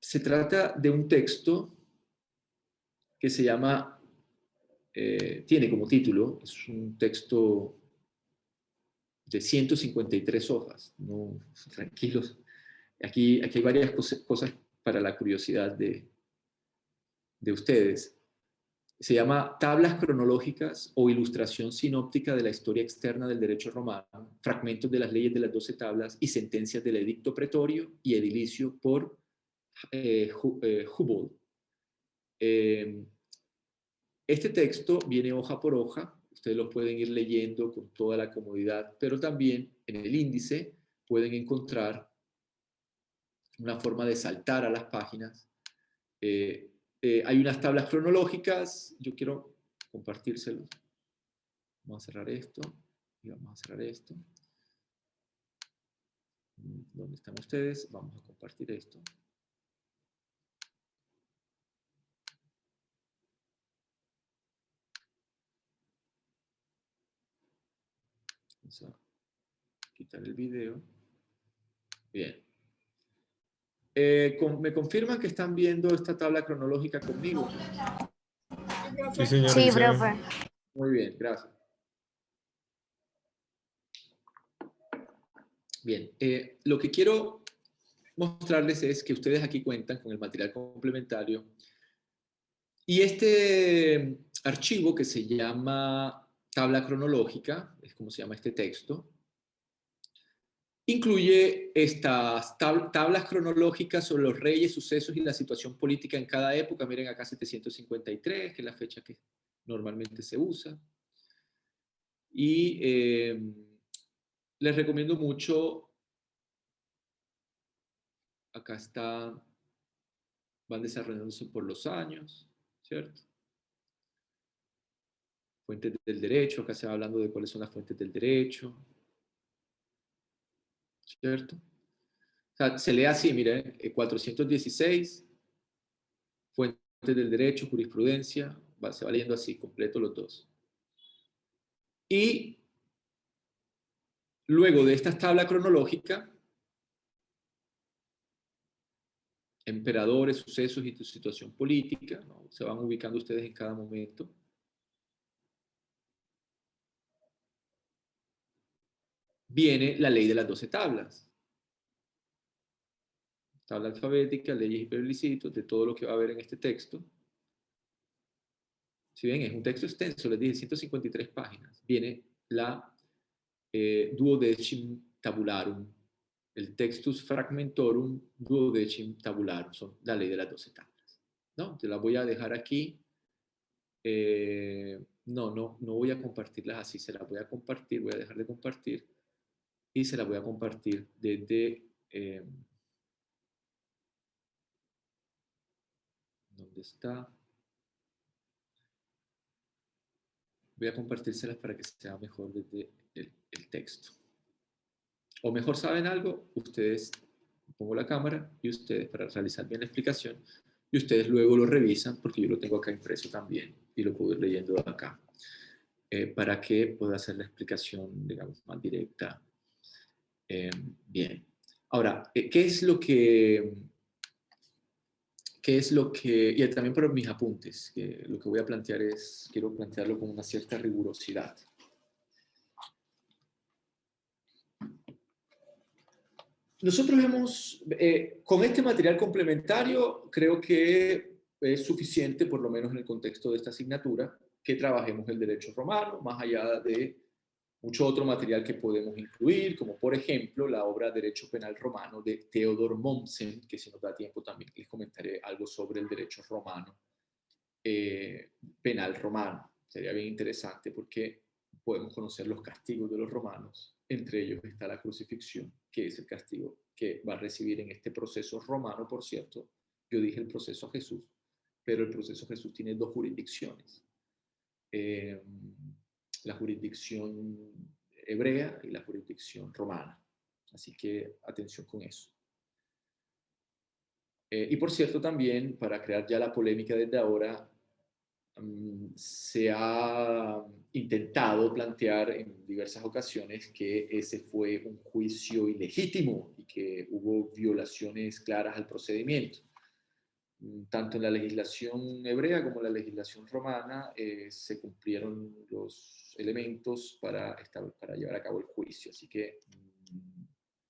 Se trata de un texto que se llama, tiene como título, es un texto de 153 hojas, no, tranquilos. Aquí hay varias cosas para la curiosidad de ustedes. Se llama Tablas cronológicas o ilustración sinóptica de la historia externa del derecho romano, fragmentos de las leyes de las 12 tablas y sentencias del edicto pretorio y edilicio por Hubble. Este texto viene hoja por hoja, ustedes lo pueden ir leyendo con toda la comodidad, pero también en el índice pueden encontrar una forma de saltar a las páginas. Hay unas tablas cronológicas, yo quiero compartírselos. Vamos a cerrar esto y vamos a cerrar esto. ¿Dónde están ustedes? Vamos a compartir esto. Vamos a quitar el video. Bien. ¿Me confirman que están viendo esta tabla cronológica conmigo? Sí, señor. Sí, dice. profe. Muy bien, gracias. Bien, lo que quiero mostrarles es que ustedes aquí cuentan con el material complementario y este archivo que se llama tabla cronológica, es como se llama este texto, incluye estas tablas cronológicas sobre los reyes, sucesos y la situación política en cada época. Miren acá 753, que es la fecha que normalmente se usa. Y les recomiendo mucho, acá está, van desarrollándose por los años, ¿cierto? Fuentes del derecho, acá se va hablando de cuáles son las fuentes del derecho, ¿cierto? O sea, se lee así, miren, 416, fuentes del derecho, jurisprudencia, se va leyendo así, completo los dos. Y luego de esta tabla cronológica, emperadores, sucesos y situación política, ¿no? Se van ubicando ustedes en cada momento. Viene la ley de las 12 tablas. Tabla alfabética, leyes y plebiscitos, de todo lo que va a haber en este texto. Si ven, es un texto extenso, les dije, 153 páginas. Viene la duodecim tabularum, el textus fragmentorum duodecim tabularum, son la ley de las 12 tablas. ¿No? Te las voy a dejar aquí. No voy a compartirlas así, se las voy a compartir, voy a dejar de compartir y se las voy a compartir desde... ¿dónde está? Voy a compartírselas para que sea mejor desde el texto. O mejor, ¿saben algo? Ustedes, pongo la cámara y ustedes, para realizar bien la explicación, y ustedes luego lo revisan, porque yo lo tengo acá impreso también, y lo puedo ir leyendo acá, para que pueda hacer la explicación, digamos, más directa. Bien. Ahora, ¿qué es lo que, y también por mis apuntes, que lo que voy a plantear es, quiero plantearlo con una cierta rigurosidad. Nosotros hemos, con este material complementario, creo que es suficiente, por lo menos en el contexto de esta asignatura, que trabajemos el derecho romano, más allá de mucho otro material que podemos incluir, como por ejemplo la obra Derecho Penal Romano de Theodor Mommsen, que si nos da tiempo también les comentaré algo sobre el derecho romano, penal romano. Sería bien interesante porque podemos conocer los castigos de los romanos. Entre ellos está la crucifixión, que es el castigo que va a recibir en este proceso romano, por cierto. Yo dije el proceso a Jesús, pero el proceso a Jesús tiene dos jurisdicciones. La jurisdicción hebrea y la jurisdicción romana. Así que atención con eso. Y por cierto también, para crear ya la polémica desde ahora, se ha intentado plantear en diversas ocasiones que ese fue un juicio ilegítimo y que hubo violaciones claras al procedimiento. Tanto en la legislación hebrea como en la legislación romana se cumplieron los elementos para llevar a cabo el juicio. Así que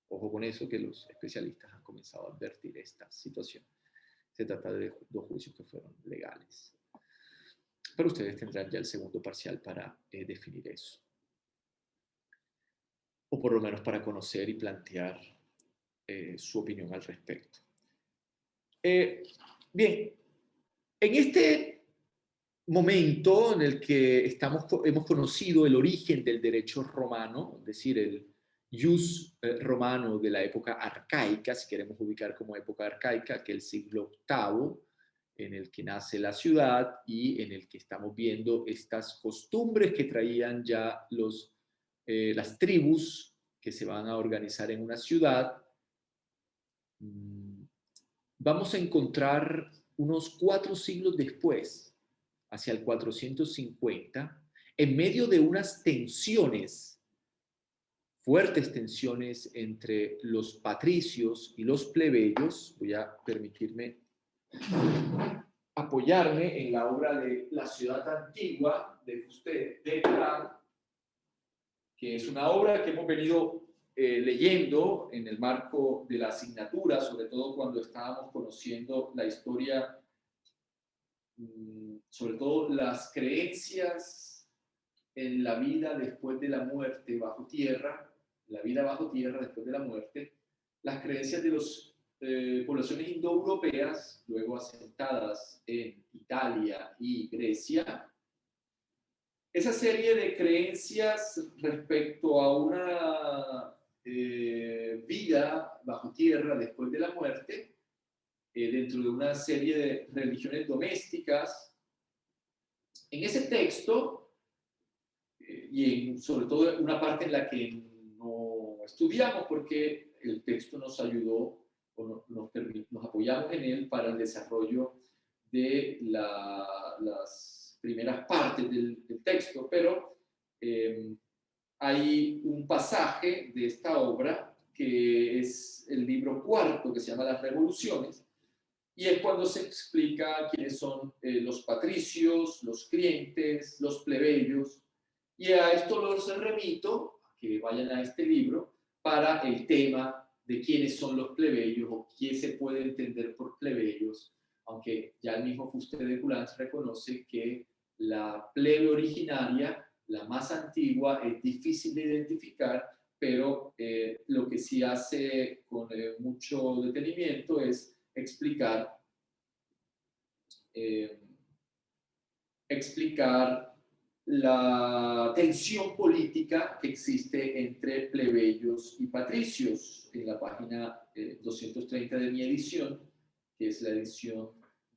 ojo con eso, que los especialistas han comenzado a advertir esta situación. Se trata de dos juicios que fueron legales. Pero ustedes tendrán ya el segundo parcial para definir eso. O por lo menos para conocer y plantear su opinión al respecto. Bien, en este momento en el que hemos conocido el origen del derecho romano, es decir, el jus romano de la época arcaica, si queremos ubicar como época arcaica, que es el siglo VIII, en el que nace la ciudad y en el que estamos viendo estas costumbres que traían ya las tribus que se van a organizar en una ciudad. Vamos a encontrar unos 4 siglos después, hacia el 450, en medio de unas tensiones fuertes tensiones entre los patricios y los plebeyos. Voy a permitirme apoyarme en la obra de La ciudad antigua de Fusté de Terán, que es una obra que hemos venido leyendo en el marco de la asignatura, sobre todo cuando estábamos conociendo la historia, sobre todo las creencias en la vida después de la muerte bajo tierra, la vida bajo tierra después de la muerte, las creencias de las poblaciones indoeuropeas, luego asentadas en Italia y Grecia. Esa serie de creencias respecto a una vida bajo tierra después de la muerte, dentro de una serie de religiones domésticas. En ese texto, sobre todo una parte en la que no estudiamos porque el texto nos ayudó o nos apoyamos en él para el desarrollo de las primeras partes del texto, pero hay un pasaje de esta obra que es el libro cuarto, que se llama Las Revoluciones, y es cuando se explica quiénes son los patricios, los clientes, los plebeyos, y a esto los remito, a que vayan a este libro, para el tema de quiénes son los plebeyos o qué se puede entender por plebeyos, aunque ya el mismo Fusté de Coulanges reconoce que la plebe originaria, la más antigua, es difícil de identificar, pero lo que sí hace con mucho detenimiento es explicar la tensión política que existe entre plebeyos y patricios. En la página 230 de mi edición, que es la edición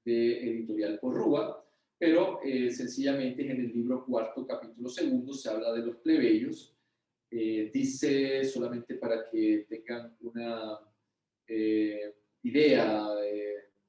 de Editorial Porrúa, pero sencillamente en el libro cuarto, capítulo segundo, se habla de los plebeyos. Dice, solamente para que tengan una idea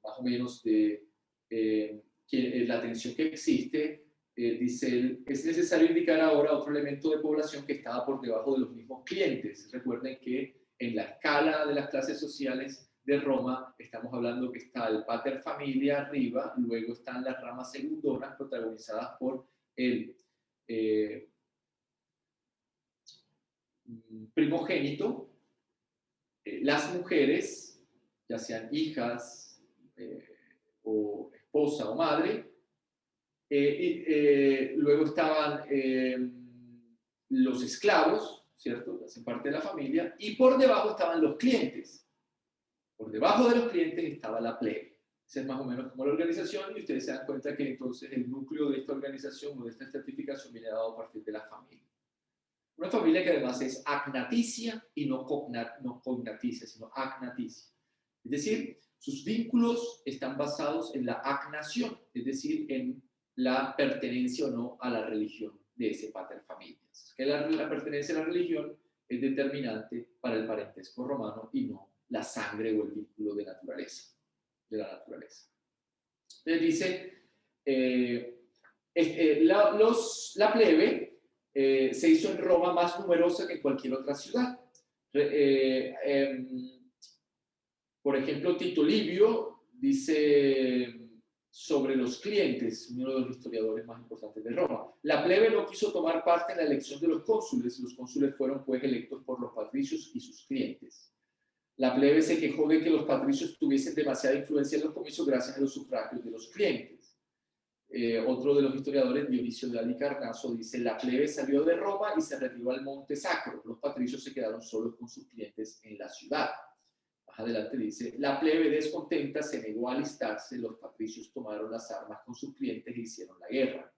más o menos de la tensión que existe, dice, es necesario indicar ahora otro elemento de población que estaba por debajo de los mismos clientes. Recuerden que en la escala de las clases sociales de Roma estamos hablando que está el pater familia arriba, luego están las ramas segundonas protagonizadas por el primogénito, las mujeres, ya sean hijas o esposa o madre, luego estaban los esclavos, ¿cierto? Que hacen parte de la familia, y por debajo estaban los clientes. Por debajo de los clientes estaba la plebe. Esa es más o menos como la organización, y ustedes se dan cuenta que entonces el núcleo de esta organización o de esta estratificación viene dado a partir de la familia. Una familia que además es agnaticia y no cognaticia, sino agnaticia. Es decir, sus vínculos están basados en la agnación, es decir, en la pertenencia o no a la religión de ese pater familias. Que la pertenencia a la religión es determinante para el parentesco romano y no la sangre o el vínculo de naturaleza, de la naturaleza. Entonces dice, la plebe se hizo en Roma más numerosa que en cualquier otra ciudad. Por ejemplo, Tito Livio dice sobre los clientes, uno de los historiadores más importantes de Roma: la plebe no quiso tomar parte en la elección de los cónsules fueron pues electos por los patricios y sus clientes. La plebe se quejó de que los patricios tuviesen demasiada influencia en los comicios gracias a los sufragios de los clientes. Otro de los historiadores, Dionisio de Halicarnaso, dice: la plebe salió de Roma y se retiró al Monte Sacro. Los patricios se quedaron solos con sus clientes en la ciudad. Más adelante dice: la plebe descontenta se negó a alistarse, los patricios tomaron las armas con sus clientes e hicieron la guerra.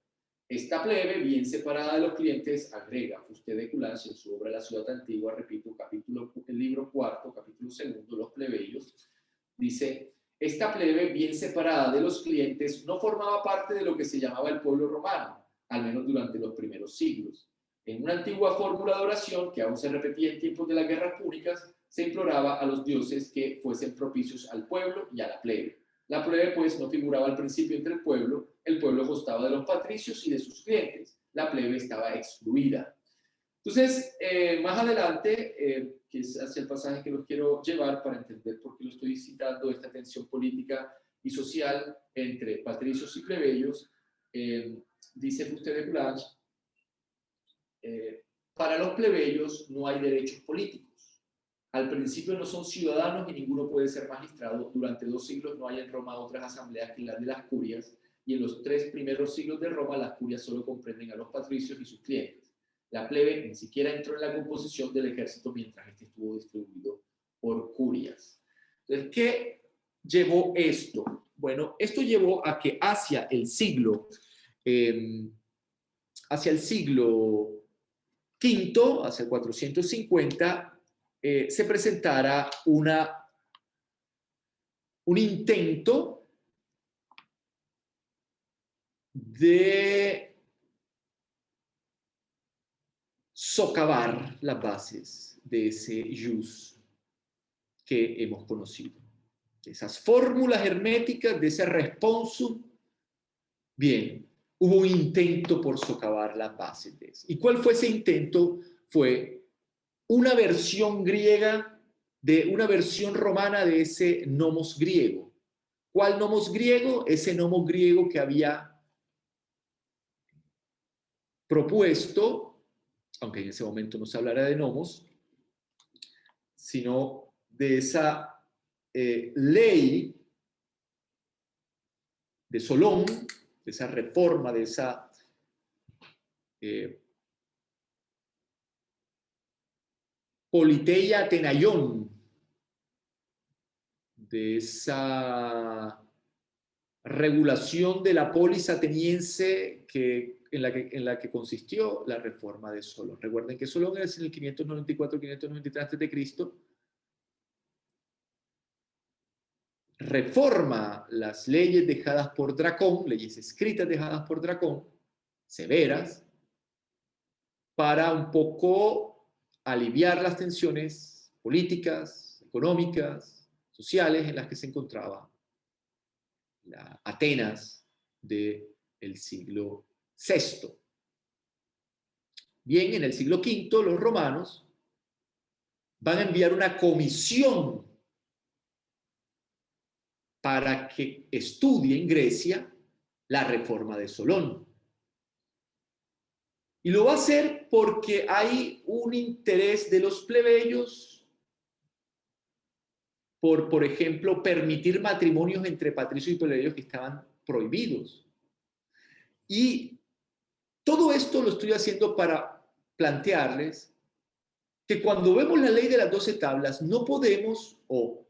Esta plebe, bien separada de los clientes, agrega Fusté de Coulanges en su obra La ciudad antigua, repito, el libro cuarto, capítulo segundo, los plebeyos, dice: esta plebe, bien separada de los clientes, no formaba parte de lo que se llamaba el pueblo romano, al menos durante los primeros siglos. En una antigua fórmula de oración, que aún se repetía en tiempos de las guerras púnicas, se imploraba a los dioses que fuesen propicios al pueblo y a la plebe. La plebe, pues, no figuraba al principio entre el pueblo constaba de los patricios y de sus clientes. La plebe estaba excluida. Entonces, más adelante, que es hacia el pasaje que los quiero llevar para entender por qué lo estoy citando, esta tensión política y social entre patricios y plebeyos, dice Fuster de Blanche, para los plebeyos no hay derechos políticos. Al principio no son ciudadanos y ninguno puede ser magistrado. Durante 2 siglos no hay en Roma otras asambleas que las de las curias, y en los 3 primeros siglos de Roma las curias solo comprenden a los patricios y sus clientes. La plebe ni siquiera entró en la composición del ejército mientras este estuvo distribuido por curias. Entonces, ¿qué llevó esto? Bueno, esto llevó a que hacia el siglo V, hacia el 450, se presentara un intento de socavar las bases de ese jus que hemos conocido. Esas fórmulas herméticas de ese responsum, bien, hubo un intento por socavar las bases de eso. ¿Y cuál fue ese intento? Fue una versión griega, una versión romana de ese nomos griego. ¿Cuál nomos griego? Ese nomos griego que había propuesto, aunque en ese momento no se hablara de nomos, sino de esa ley de Solón, de esa reforma, de esa politeia atenaion, de esa regulación de la polis ateniense en la que consistió la reforma de Solón. Recuerden que Solón es en el 594-593 a.C., reforma las leyes dejadas por Dracón, leyes escritas dejadas por Dracón, severas, para un poco aliviar las tensiones políticas, económicas, sociales en las que se encontraba la Atenas del siglo VI. Bien, en el siglo V los romanos van a enviar una comisión para que estudie en Grecia la reforma de Solón. Y lo va a hacer porque hay un interés de los plebeyos por ejemplo, permitir matrimonios entre patricios y plebeyos que estaban prohibidos. Y todo esto lo estoy haciendo para plantearles que cuando vemos la ley de las 12 tablas, no podemos o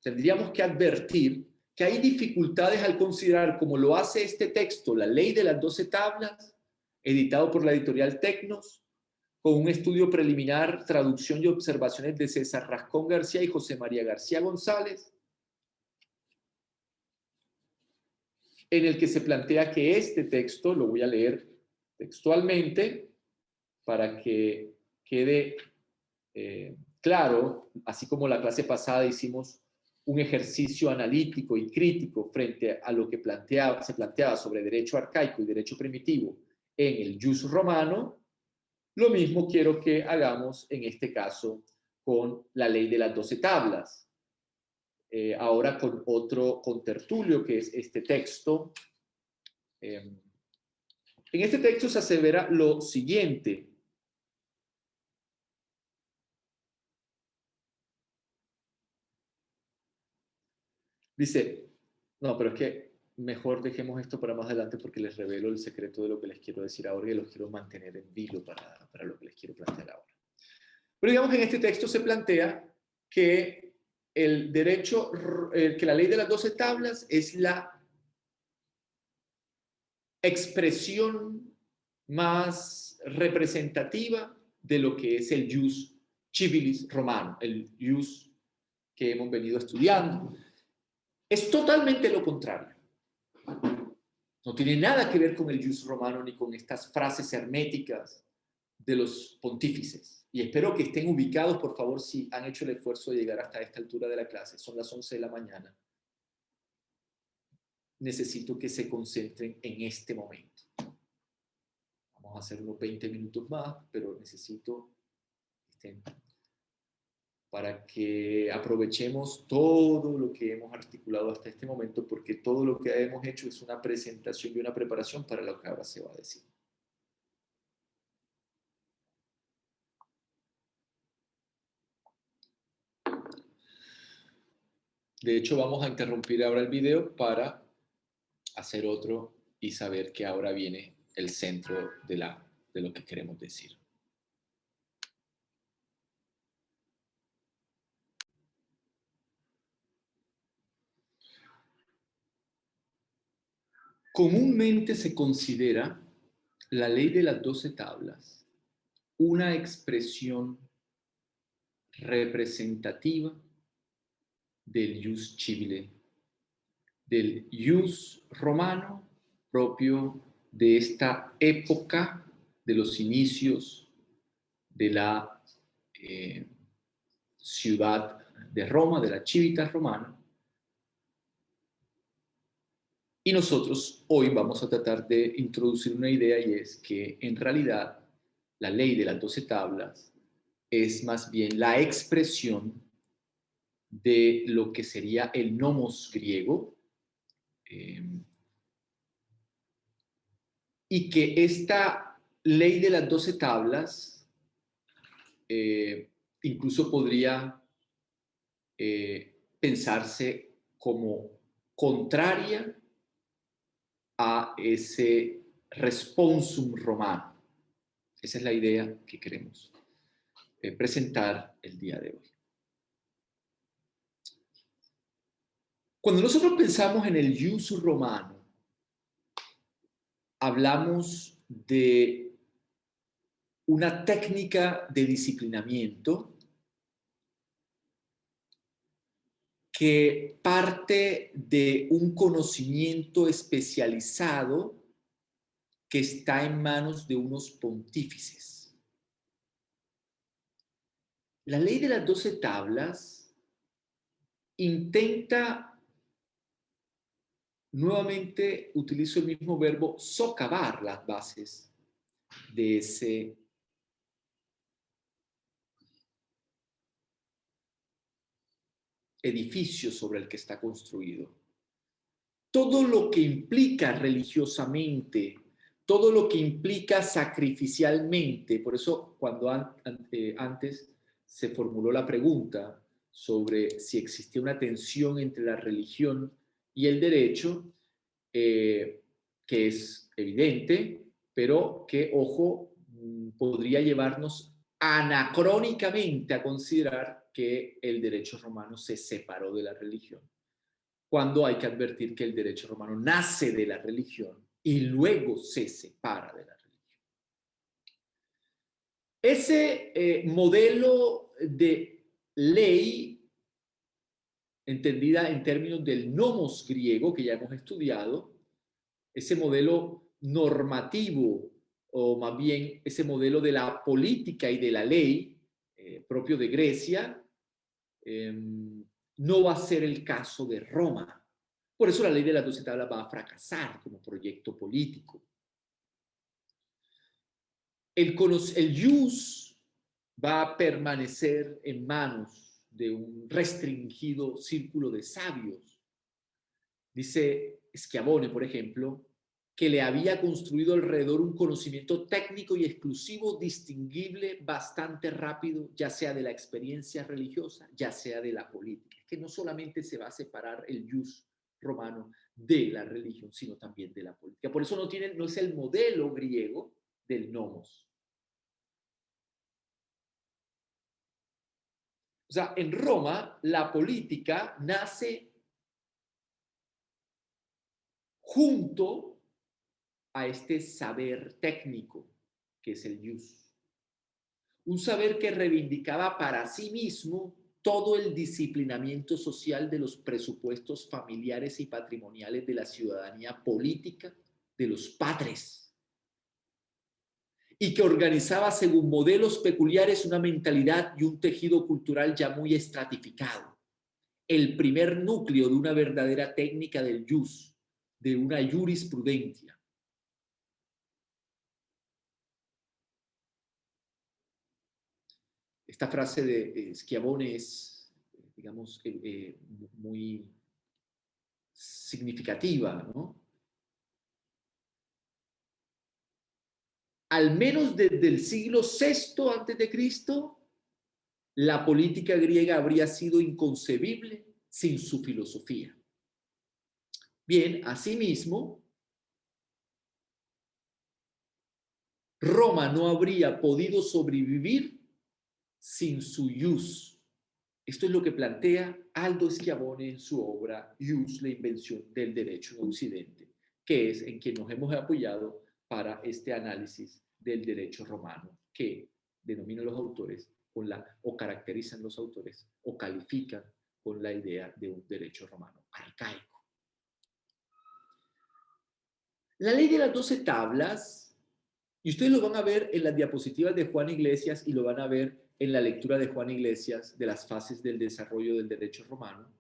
tendríamos que advertir que hay dificultades al considerar, como lo hace este texto, la ley de las 12 tablas, editado por la editorial Tecnos, con un estudio preliminar, traducción y observaciones de César Rascón García y José María García González, en el que se plantea que este texto, lo voy a leer textualmente para que quede claro, así como la clase pasada hicimos un ejercicio analítico y crítico frente a lo que se planteaba sobre derecho arcaico y derecho primitivo en el jus romano, lo mismo quiero que hagamos en este caso con la ley de las 12 tablas. Ahora con otro contertulio que es este texto. En este texto se asevera lo siguiente. Dice, no, pero es que mejor dejemos esto para más adelante porque les revelo el secreto de lo que les quiero decir ahora y los quiero mantener en vilo para lo que les quiero plantear ahora. Pero digamos que en este texto se plantea que el derecho, que la ley de las 12 tablas es la expresión más representativa de lo que es el jus civilis romano, el jus que hemos venido estudiando. Es totalmente lo contrario. No tiene nada que ver con el jus romano ni con estas frases herméticas de los pontífices. Y espero que estén ubicados, por favor, si han hecho el esfuerzo de llegar hasta esta altura de la clase. Son las 11 de la mañana. Necesito que se concentren en este momento. Vamos a hacer unos 20 minutos más, pero necesito para que aprovechemos todo lo que hemos articulado hasta este momento, porque todo lo que hemos hecho es una presentación y una preparación para lo que ahora se va a decir. De hecho, vamos a interrumpir ahora el video para hacer otro y saber que ahora viene el centro de lo que queremos decir. Comúnmente se considera la ley de las 12 tablas una expresión representativa del ius civile, del ius romano propio de esta época de los inicios de la ciudad de Roma, de la civitas romana. Y nosotros hoy vamos a tratar de introducir una idea, y es que en realidad la ley de las 12 tablas es más bien la expresión de lo que sería el nomos griego, y que esta ley de las 12 tablas incluso podría pensarse como contraria a ese responsum romano. Esa es la idea que queremos presentar el día de hoy. Cuando nosotros pensamos en el ius romano, hablamos de una técnica de disciplinamiento que parte de un conocimiento especializado que está en manos de unos pontífices. La ley de las 12 tablas intenta, nuevamente utilizo el mismo verbo, socavar las bases de ese edificio sobre el que está construido. Todo lo que implica religiosamente, todo lo que implica sacrificialmente, por eso cuando antes se formuló la pregunta sobre si existía una tensión entre la religión y el derecho, que es evidente, pero que, ojo, podría llevarnos anacrónicamente a considerar que el derecho romano se separó de la religión, cuando hay que advertir que el derecho romano nace de la religión y luego se separa de la religión. Ese modelo de ley, entendida en términos del nomos griego, que ya hemos estudiado, ese modelo normativo, o más bien ese modelo de la política y de la ley propio de Grecia, no va a ser el caso de Roma. Por eso la ley de las 12 tablas va a fracasar como proyecto político. El ius va a permanecer en manos de un restringido círculo de sabios. Dice Schiavone, por ejemplo, que le había construido alrededor un conocimiento técnico y exclusivo, distinguible bastante rápido, ya sea de la experiencia religiosa, ya sea de la política. Que no solamente se va a separar el ius romano de la religión, sino también de la política. Por eso no es el modelo griego del nomos. O sea, en Roma la política nace junto a este saber técnico que es el ius. Un saber que reivindicaba para sí mismo todo el disciplinamiento social de los presupuestos familiares y patrimoniales de la ciudadanía política de los patres, y que organizaba según modelos peculiares una mentalidad y un tejido cultural ya muy estratificado. El primer núcleo de una verdadera técnica del ius, de una jurisprudencia. esta frase de Schiavone es, digamos, muy significativa, ¿no? Al menos desde el siglo VI antes de Cristo, la política griega habría sido inconcebible sin su filosofía. Bien, asimismo, Roma no habría podido sobrevivir sin su ius. Esto es lo que plantea Aldo Schiavone en su obra Ius, la invención del derecho en Occidente, que es en quien nos hemos apoyado para este análisis del derecho romano, que denominan los autores o caracterizan los autores o califican con la idea de un derecho romano arcaico. La ley de las 12 tablas, y ustedes lo van a ver en las diapositivas de Juan Iglesias y lo van a ver en la lectura de Juan Iglesias de las fases del desarrollo del derecho romano,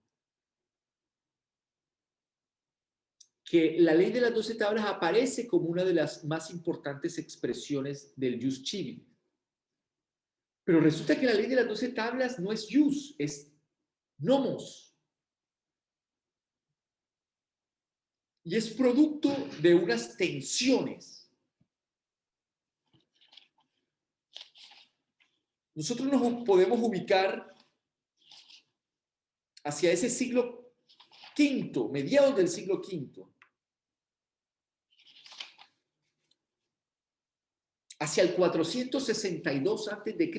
que la ley de las 12 tablas aparece como una de las más importantes expresiones del ius civil. Pero resulta que la ley de las 12 tablas no es ius, es nomos. Y es producto de unas tensiones. Nosotros nos podemos ubicar hacia ese siglo V, mediados del siglo V. Hacia el 462 a.C.,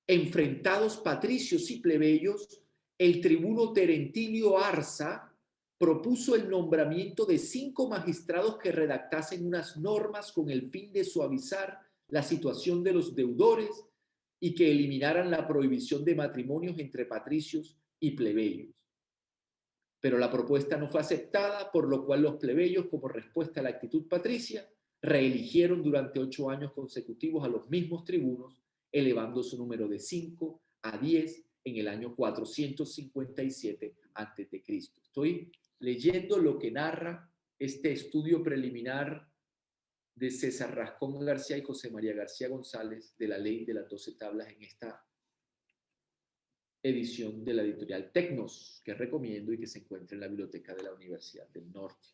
enfrentados patricios y plebeyos, el tribuno Terentilio Arsa propuso el nombramiento de 5 magistrados que redactasen unas normas con el fin de suavizar la situación de los deudores y que eliminaran la prohibición de matrimonios entre patricios y plebeyos. Pero la propuesta no fue aceptada, por lo cual los plebeyos, como respuesta a la actitud patricia, reeligieron durante 8 años consecutivos a los mismos tribunos, elevando su número de 5 a 10 en el año 457 a.C. Estoy leyendo lo que narra este estudio preliminar de César Rascón García y José María García González de la ley de las 12 tablas en esta edición de la editorial Tecnos, que recomiendo y que se encuentra en la biblioteca de la Universidad del Norte.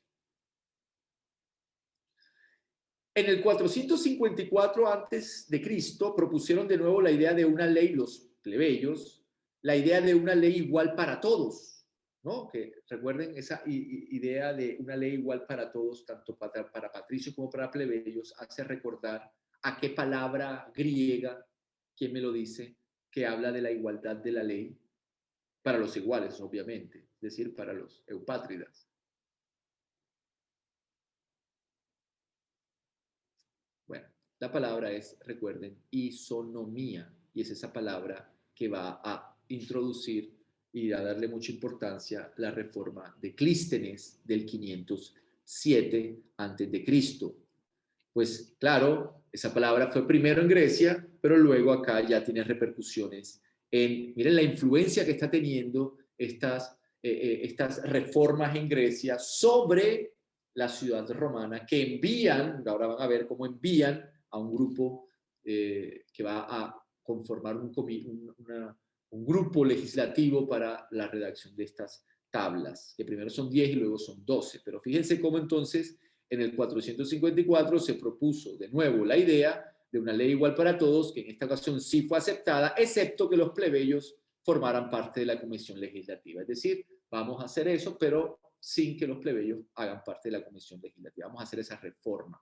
En el 454 a.C. propusieron de nuevo la idea de una ley, los plebeyos, la idea de una ley igual para todos, ¿no? Que recuerden esa idea de una ley igual para todos, tanto para patricios como para plebeyos, hace recordar a qué palabra griega, ¿quién me lo dice?, que habla de la igualdad de la ley para los iguales, obviamente, es decir, para los eupátridas. Bueno, la palabra es, recuerden, isonomía, y es esa palabra que va a introducir y a darle mucha importancia la reforma de Clístenes del 507 a.C. Pues claro, esa palabra fue primero en Grecia, pero luego acá ya tiene repercusiones en, miren la influencia que está teniendo estas reformas en Grecia sobre la ciudad romana, que envían, ahora van a ver cómo envían a un grupo que va a conformar un grupo legislativo para la redacción de estas tablas, que primero son 10 y luego son 12. Pero fíjense cómo entonces en el 454 se propuso de nuevo la idea de una ley igual para todos, que en esta ocasión sí fue aceptada, excepto que los plebeyos formaran parte de la comisión legislativa. Es decir, vamos a hacer eso, pero sin que los plebeyos hagan parte de la comisión legislativa. Vamos a hacer esa reforma.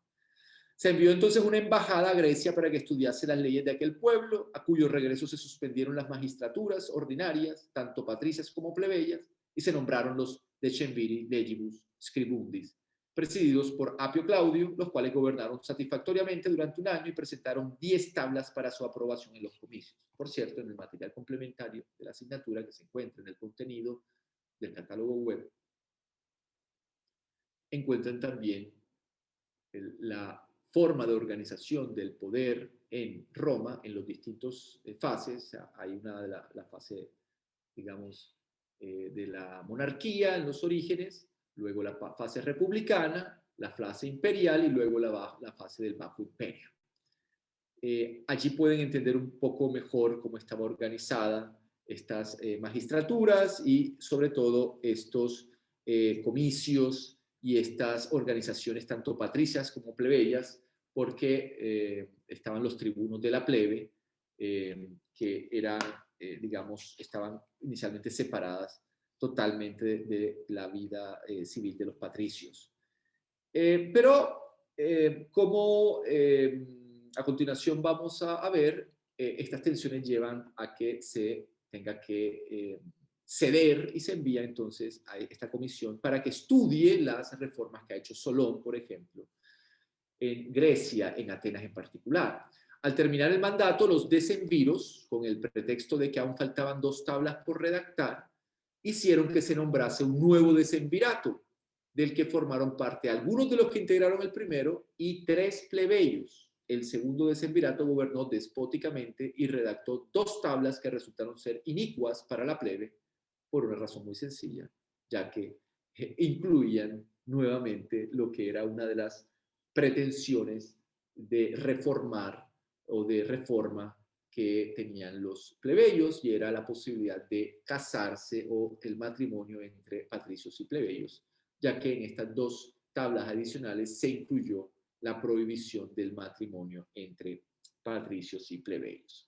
Se envió entonces una embajada a Grecia para que estudiase las leyes de aquel pueblo, a cuyo regreso se suspendieron las magistraturas ordinarias, tanto patricias como plebeyas, y se nombraron los decemviri legibus scribundis, presididos por Apio Claudio, los cuales gobernaron satisfactoriamente durante un año y presentaron 10 tablas para su aprobación en los comicios. Por cierto, en el material complementario de la asignatura que se encuentra en el contenido del catálogo web, encuentran también la forma de organización del poder en Roma en los distintos fases. O sea, hay una de la fase, digamos, de la monarquía en los orígenes, luego la fase republicana, la fase imperial y luego la fase del Bajo Imperio. Allí pueden entender un poco mejor cómo estaba organizada estas magistraturas y sobre todo estos comicios y estas organizaciones tanto patricias como plebeyas, porque estaban los tribunos de la plebe, que eran, digamos, estaban inicialmente separadas totalmente de la vida civil de los patricios. Como a continuación vamos a ver, estas tensiones llevan a que se tenga que ceder y se envía entonces a esta comisión para que estudie las reformas que ha hecho Solón, por ejemplo, en Grecia, en Atenas en particular. Al terminar el mandato, los decemviros, con el pretexto de que aún faltaban 2 tablas por redactar, hicieron que se nombrase un nuevo decemvirato, del que formaron parte algunos de los que integraron el primero y 3 plebeyos. El segundo decemvirato gobernó despóticamente y redactó 2 tablas que resultaron ser inicuas para la plebe por una razón muy sencilla, ya que incluían nuevamente lo que era una de las pretensiones de reformar o de reforma que tenían los plebeyos, y era la posibilidad de casarse o el matrimonio entre patricios y plebeyos, ya que en estas 2 tablas adicionales se incluyó la prohibición del matrimonio entre patricios y plebeyos.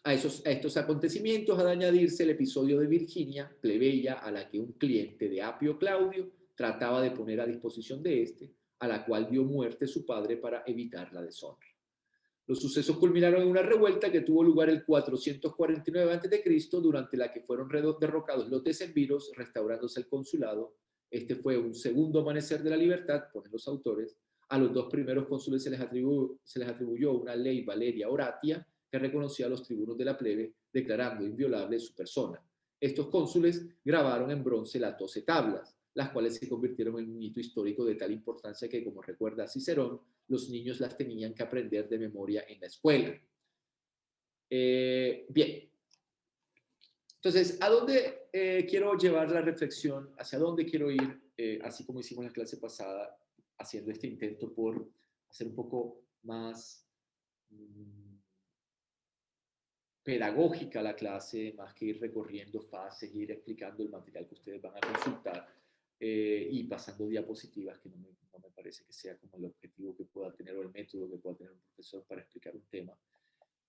A estos acontecimientos ha de añadirse el episodio de Virginia, plebeya a la que un cliente de Apio Claudio trataba de poner a disposición de éste, a la cual dio muerte su padre para evitar la deshonra. Los sucesos culminaron en una revuelta que tuvo lugar el 449 a.C., durante la que fueron derrocados los decemviros, restaurándose el consulado. Este fue un segundo amanecer de la libertad, ponen los autores. A los 2 primeros cónsules se les atribuyó una ley Valeria Horatia que reconocía a los tribunos de la plebe, declarando inviolable su persona. Estos cónsules grabaron en bronce las 12 tablas, las cuales se convirtieron en un hito histórico de tal importancia que, como recuerda Cicerón, los niños las tenían que aprender de memoria en la escuela. Bien. Entonces, ¿a dónde quiero llevar la reflexión? ¿Hacia dónde quiero ir? Así como hicimos en la clase pasada, haciendo este intento por hacer un poco más pedagógica la clase, más que ir recorriendo fases, ir explicando el material que ustedes van a consultar y pasando diapositivas, que no me parece que sea como el objetivo que pueda tener o el método que pueda tener un profesor para explicar un tema.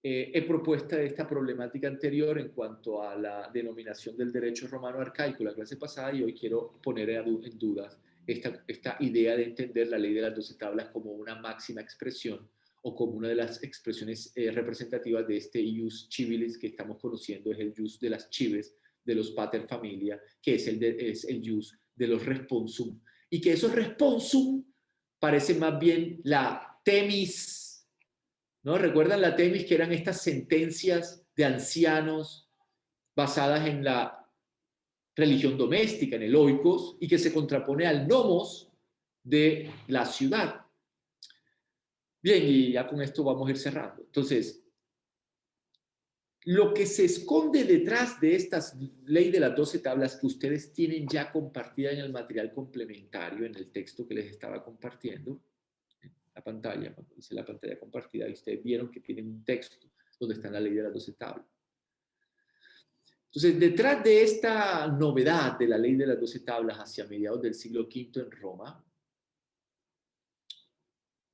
He propuesto esta problemática anterior en cuanto a la denominación del derecho romano arcaico la clase pasada, y hoy quiero poner en dudas esta idea de entender la ley de las 12 tablas como una máxima expresión o como una de las expresiones representativas de este ius civilis que estamos conociendo, es el ius de las chives, de los pater familia, que es el ius de los responsum, y que esos responsum parecen más bien la temis, ¿no? ¿Recuerdan la temis, que eran estas sentencias de ancianos basadas en la religión doméstica, en el oikos, y que se contrapone al nomos de la ciudad? Bien, y ya con esto vamos a ir cerrando. Entonces, lo que se esconde detrás de esta ley de las 12 tablas que ustedes tienen ya compartida en el material complementario, en el texto que les estaba compartiendo, en la pantalla, cuando dice la pantalla compartida, y ustedes vieron que tienen un texto donde está la ley de las 12 tablas. Entonces, detrás de esta novedad de la ley de las 12 tablas hacia mediados del siglo V en Roma,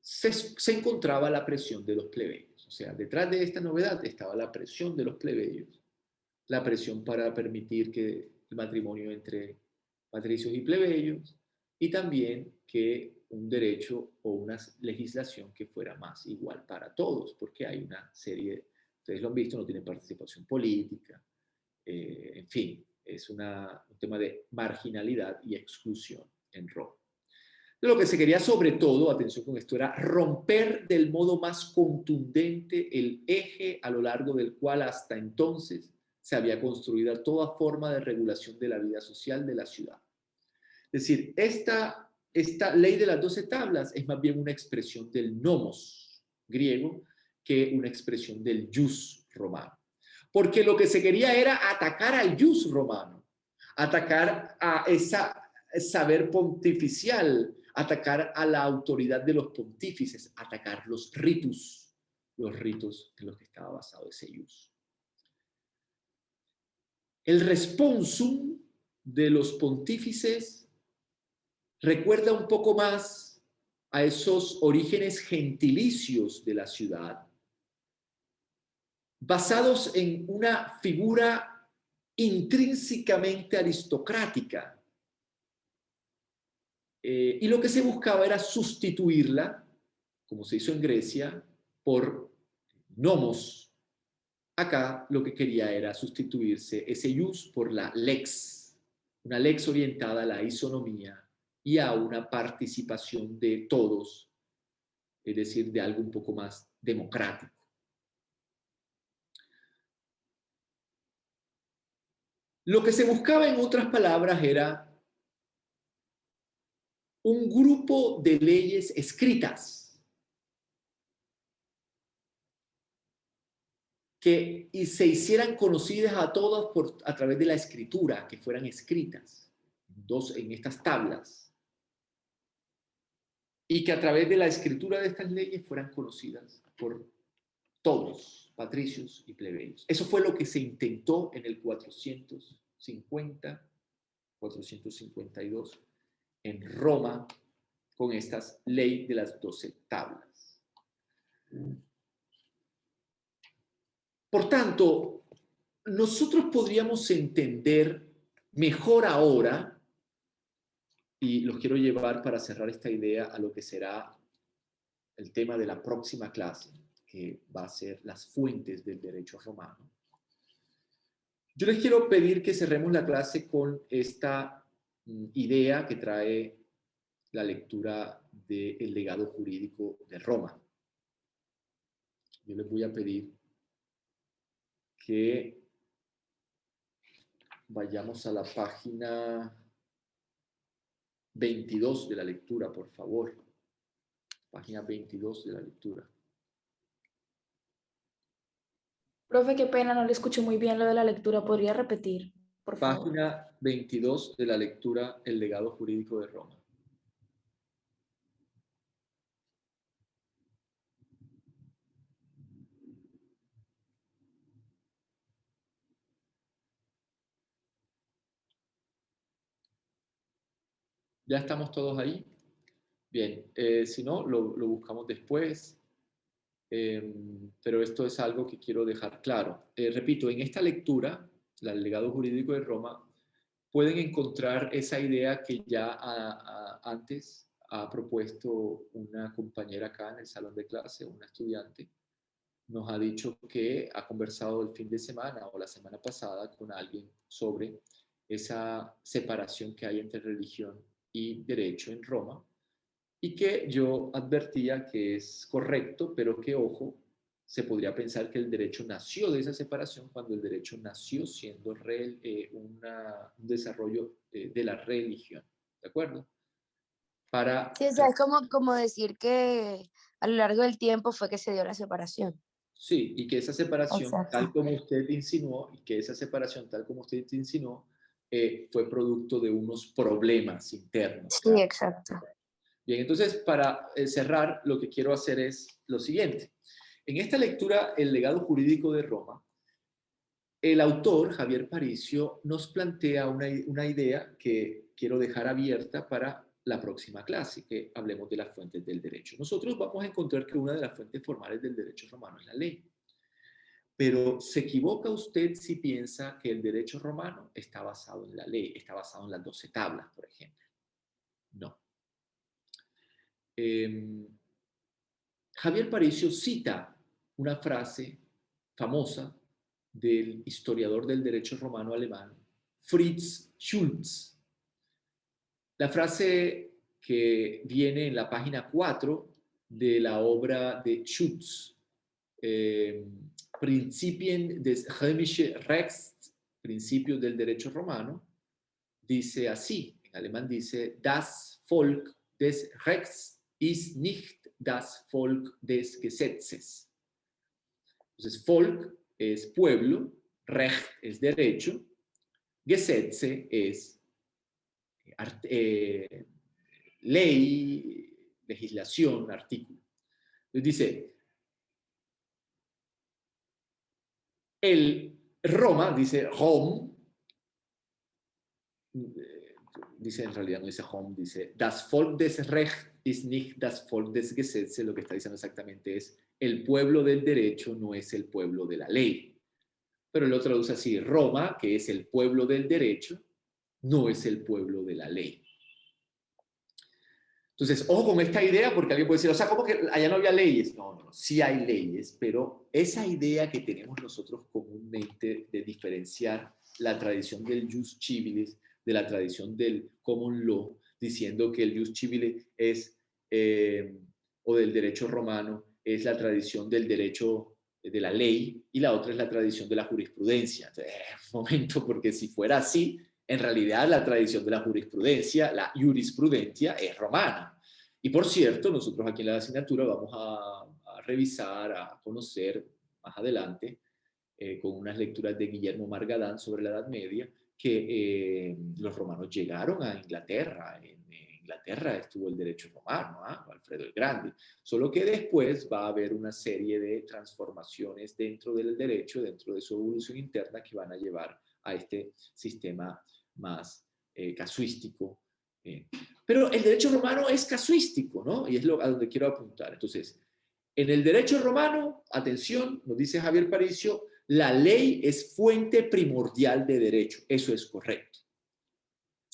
se encontraba la presión de los plebeyos. O sea, detrás de esta novedad estaba la presión de los plebeyos, la presión para permitir que el matrimonio entre patricios y plebeyos, y también que un derecho o una legislación que fuera más igual para todos, porque hay una serie, ustedes lo han visto, no tienen participación política, en fin, es un tema de marginalidad y exclusión en Roma. Lo que se quería sobre todo, atención con esto, era romper del modo más contundente el eje a lo largo del cual hasta entonces se había construido toda forma de regulación de la vida social de la ciudad. Es decir, esta ley de las 12 tablas es más bien una expresión del nomos griego que una expresión del ius romano. Porque lo que se quería era atacar al ius romano, atacar a ese saber pontificial, atacar a la autoridad de los pontífices, atacar los ritus, los ritos en los que estaba basado ese ius. El responsum de los pontífices recuerda un poco más a esos orígenes gentilicios de la ciudad, basados en una figura intrínsecamente aristocrática. Y lo que se buscaba era sustituirla, como se hizo en Grecia, por nomos. Acá lo que quería era sustituirse ese ius por la lex, una lex orientada a la isonomía y a una participación de todos, es decir, de algo un poco más democrático. Lo que se buscaba, en otras palabras, era un grupo de leyes escritas que se hicieran conocidas a todos a través de la escritura, que fueran escritas en estas tablas, y que a través de la escritura de estas leyes fueran conocidas por todos, patricios y plebeyos. Eso fue lo que se intentó en el 450, 452, en Roma, con estas leyes de las 12 tablas. Por tanto, nosotros podríamos entender mejor ahora, y los quiero llevar para cerrar esta idea a lo que será el tema de la próxima clase, que va a ser las fuentes del derecho romano. Yo les quiero pedir que cerremos la clase con esta idea que trae la lectura del legado jurídico de Roma. Yo les voy a pedir que vayamos a la página 22 de la lectura, por favor. Página 22 de la lectura. Profe, qué pena, no le escuché muy bien lo de la lectura. ¿Podría repetir, por favor? Página 22 de la lectura, el legado jurídico de Roma. ¿Ya estamos todos ahí? Bien, si no, lo buscamos después. Pero esto es algo que quiero dejar claro. Repito, en esta lectura, el legado jurídico de Roma, pueden encontrar esa idea que ya antes ha propuesto una compañera acá en el salón de clase, una estudiante. Nos ha dicho que ha conversado el fin de semana o la semana pasada con alguien sobre esa separación que hay entre religión y derecho en Roma, y que yo advertía que es correcto, pero que, ojo, se podría pensar que el derecho nació de esa separación cuando el derecho nació siendo un desarrollo de la religión, ¿de acuerdo? Sí, o sea, es como decir que a lo largo del tiempo fue que se dio la separación. Sí, y que esa separación, Exacto. tal como usted insinuó, fue producto de unos problemas internos. Sí, exacto. Bien, entonces, para cerrar, lo que quiero hacer es lo siguiente. En esta lectura, El legado jurídico de Roma, el autor, Javier Paricio, nos plantea una idea que quiero dejar abierta para la próxima clase, que hablemos de las fuentes del derecho. Nosotros vamos a encontrar que una de las fuentes formales del derecho romano es la ley. Pero se equivoca usted si piensa que el derecho romano está basado en la ley, está basado en las 12 tablas, por ejemplo. No. Javier Paricio cita una frase famosa del historiador del derecho romano alemán, Fritz Schulz. La frase que viene en la página 4 de la obra de Schulz, Prinzipien des römischen Rechts, Principios del Derecho Romano, dice así, en alemán dice, das Volk des Rechts ist nicht das Volk des Gesetzes. Entonces, Volk es pueblo, Recht es derecho, Gesetze es ley, legislación, artículo. Entonces dice, el Roma, dice Rome, dice en realidad no dice Home, dice das Volk des Recht ist nicht das Volk des Gesetzes, lo que está diciendo exactamente es el pueblo del derecho no es el pueblo de la ley. Pero él lo traduce así, Roma, que es el pueblo del derecho, no es el pueblo de la ley. Entonces, ojo con esta idea, porque alguien puede decir, o sea, ¿cómo que allá no había leyes? No, no, sí hay leyes, pero esa idea que tenemos nosotros comúnmente de diferenciar la tradición del jus civilis de la tradición del common law, diciendo que el jus civilis es, o del derecho romano, es la tradición del derecho de la ley, y la otra es la tradición de la jurisprudencia. Entonces, un momento, porque si fuera así, en realidad la tradición de la jurisprudencia, la jurisprudencia, es romana. Y por cierto, nosotros aquí en la asignatura vamos a revisar, a conocer más adelante, con unas lecturas de Guillermo Margadán sobre la Edad Media, que los romanos llegaron a Inglaterra. En Inglaterra estuvo el derecho romano, Alfredo el Grande. Solo que después va a haber una serie de transformaciones dentro del derecho, dentro de su evolución interna, que van a llevar a este sistema más casuístico. Pero el derecho romano es casuístico, ¿no? Y es a donde quiero apuntar. Entonces, en el derecho romano, atención, nos dice Javier Paricio, la ley es fuente primordial de derecho. Eso es correcto.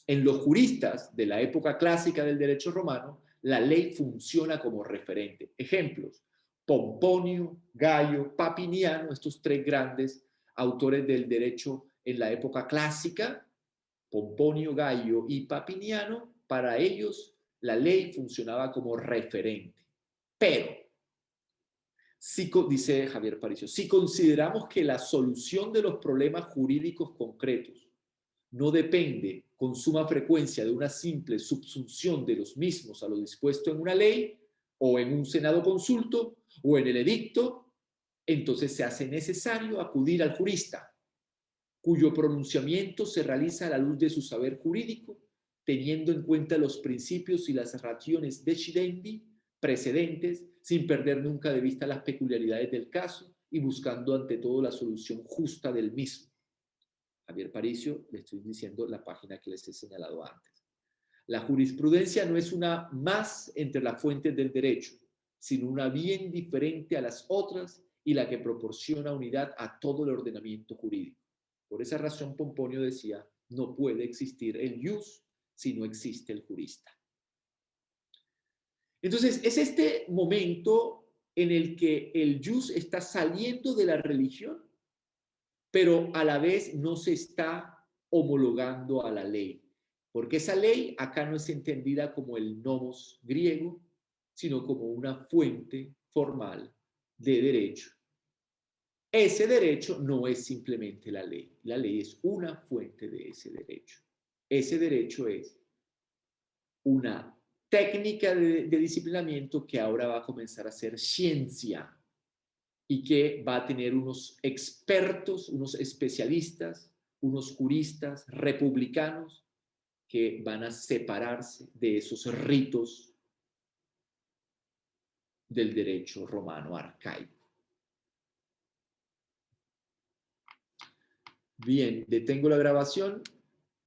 En los juristas de la época clásica del derecho romano, la ley funciona como referente. Ejemplos: Pomponio, Gayo, Papiniano, estos tres grandes autores del derecho en la época clásica, Pomponio, Gayo y Papiniano, para ellos la ley funcionaba como referente. Pero, dice Javier Paricio, si consideramos que la solución de los problemas jurídicos concretos no depende con suma frecuencia de una simple subsunción de los mismos a lo dispuesto en una ley, o en un senado consulto, o en el edicto, entonces se hace necesario acudir al jurista, cuyo pronunciamiento se realiza a la luz de su saber jurídico, teniendo en cuenta los principios y las rationes decidendi precedentes, sin perder nunca de vista las peculiaridades del caso y buscando ante todo la solución justa del mismo. Javier Paricio, le estoy diciendo la página que les he señalado antes. La jurisprudencia no es una más entre las fuentes del derecho, sino una bien diferente a las otras y la que proporciona unidad a todo el ordenamiento jurídico. Por esa razón, Pomponio decía, no puede existir el jus si no existe el jurista. Entonces, es este momento en el que el jus está saliendo de la religión, pero a la vez no se está homologando a la ley. Porque esa ley acá no es entendida como el nomos griego, sino como una fuente formal de derecho. Ese derecho no es simplemente la ley es una fuente de ese derecho. Ese derecho es una técnica de disciplinamiento que ahora va a comenzar a ser ciencia y que va a tener unos expertos, unos especialistas, unos juristas republicanos que van a separarse de esos ritos del derecho romano arcaico. Bien, detengo la grabación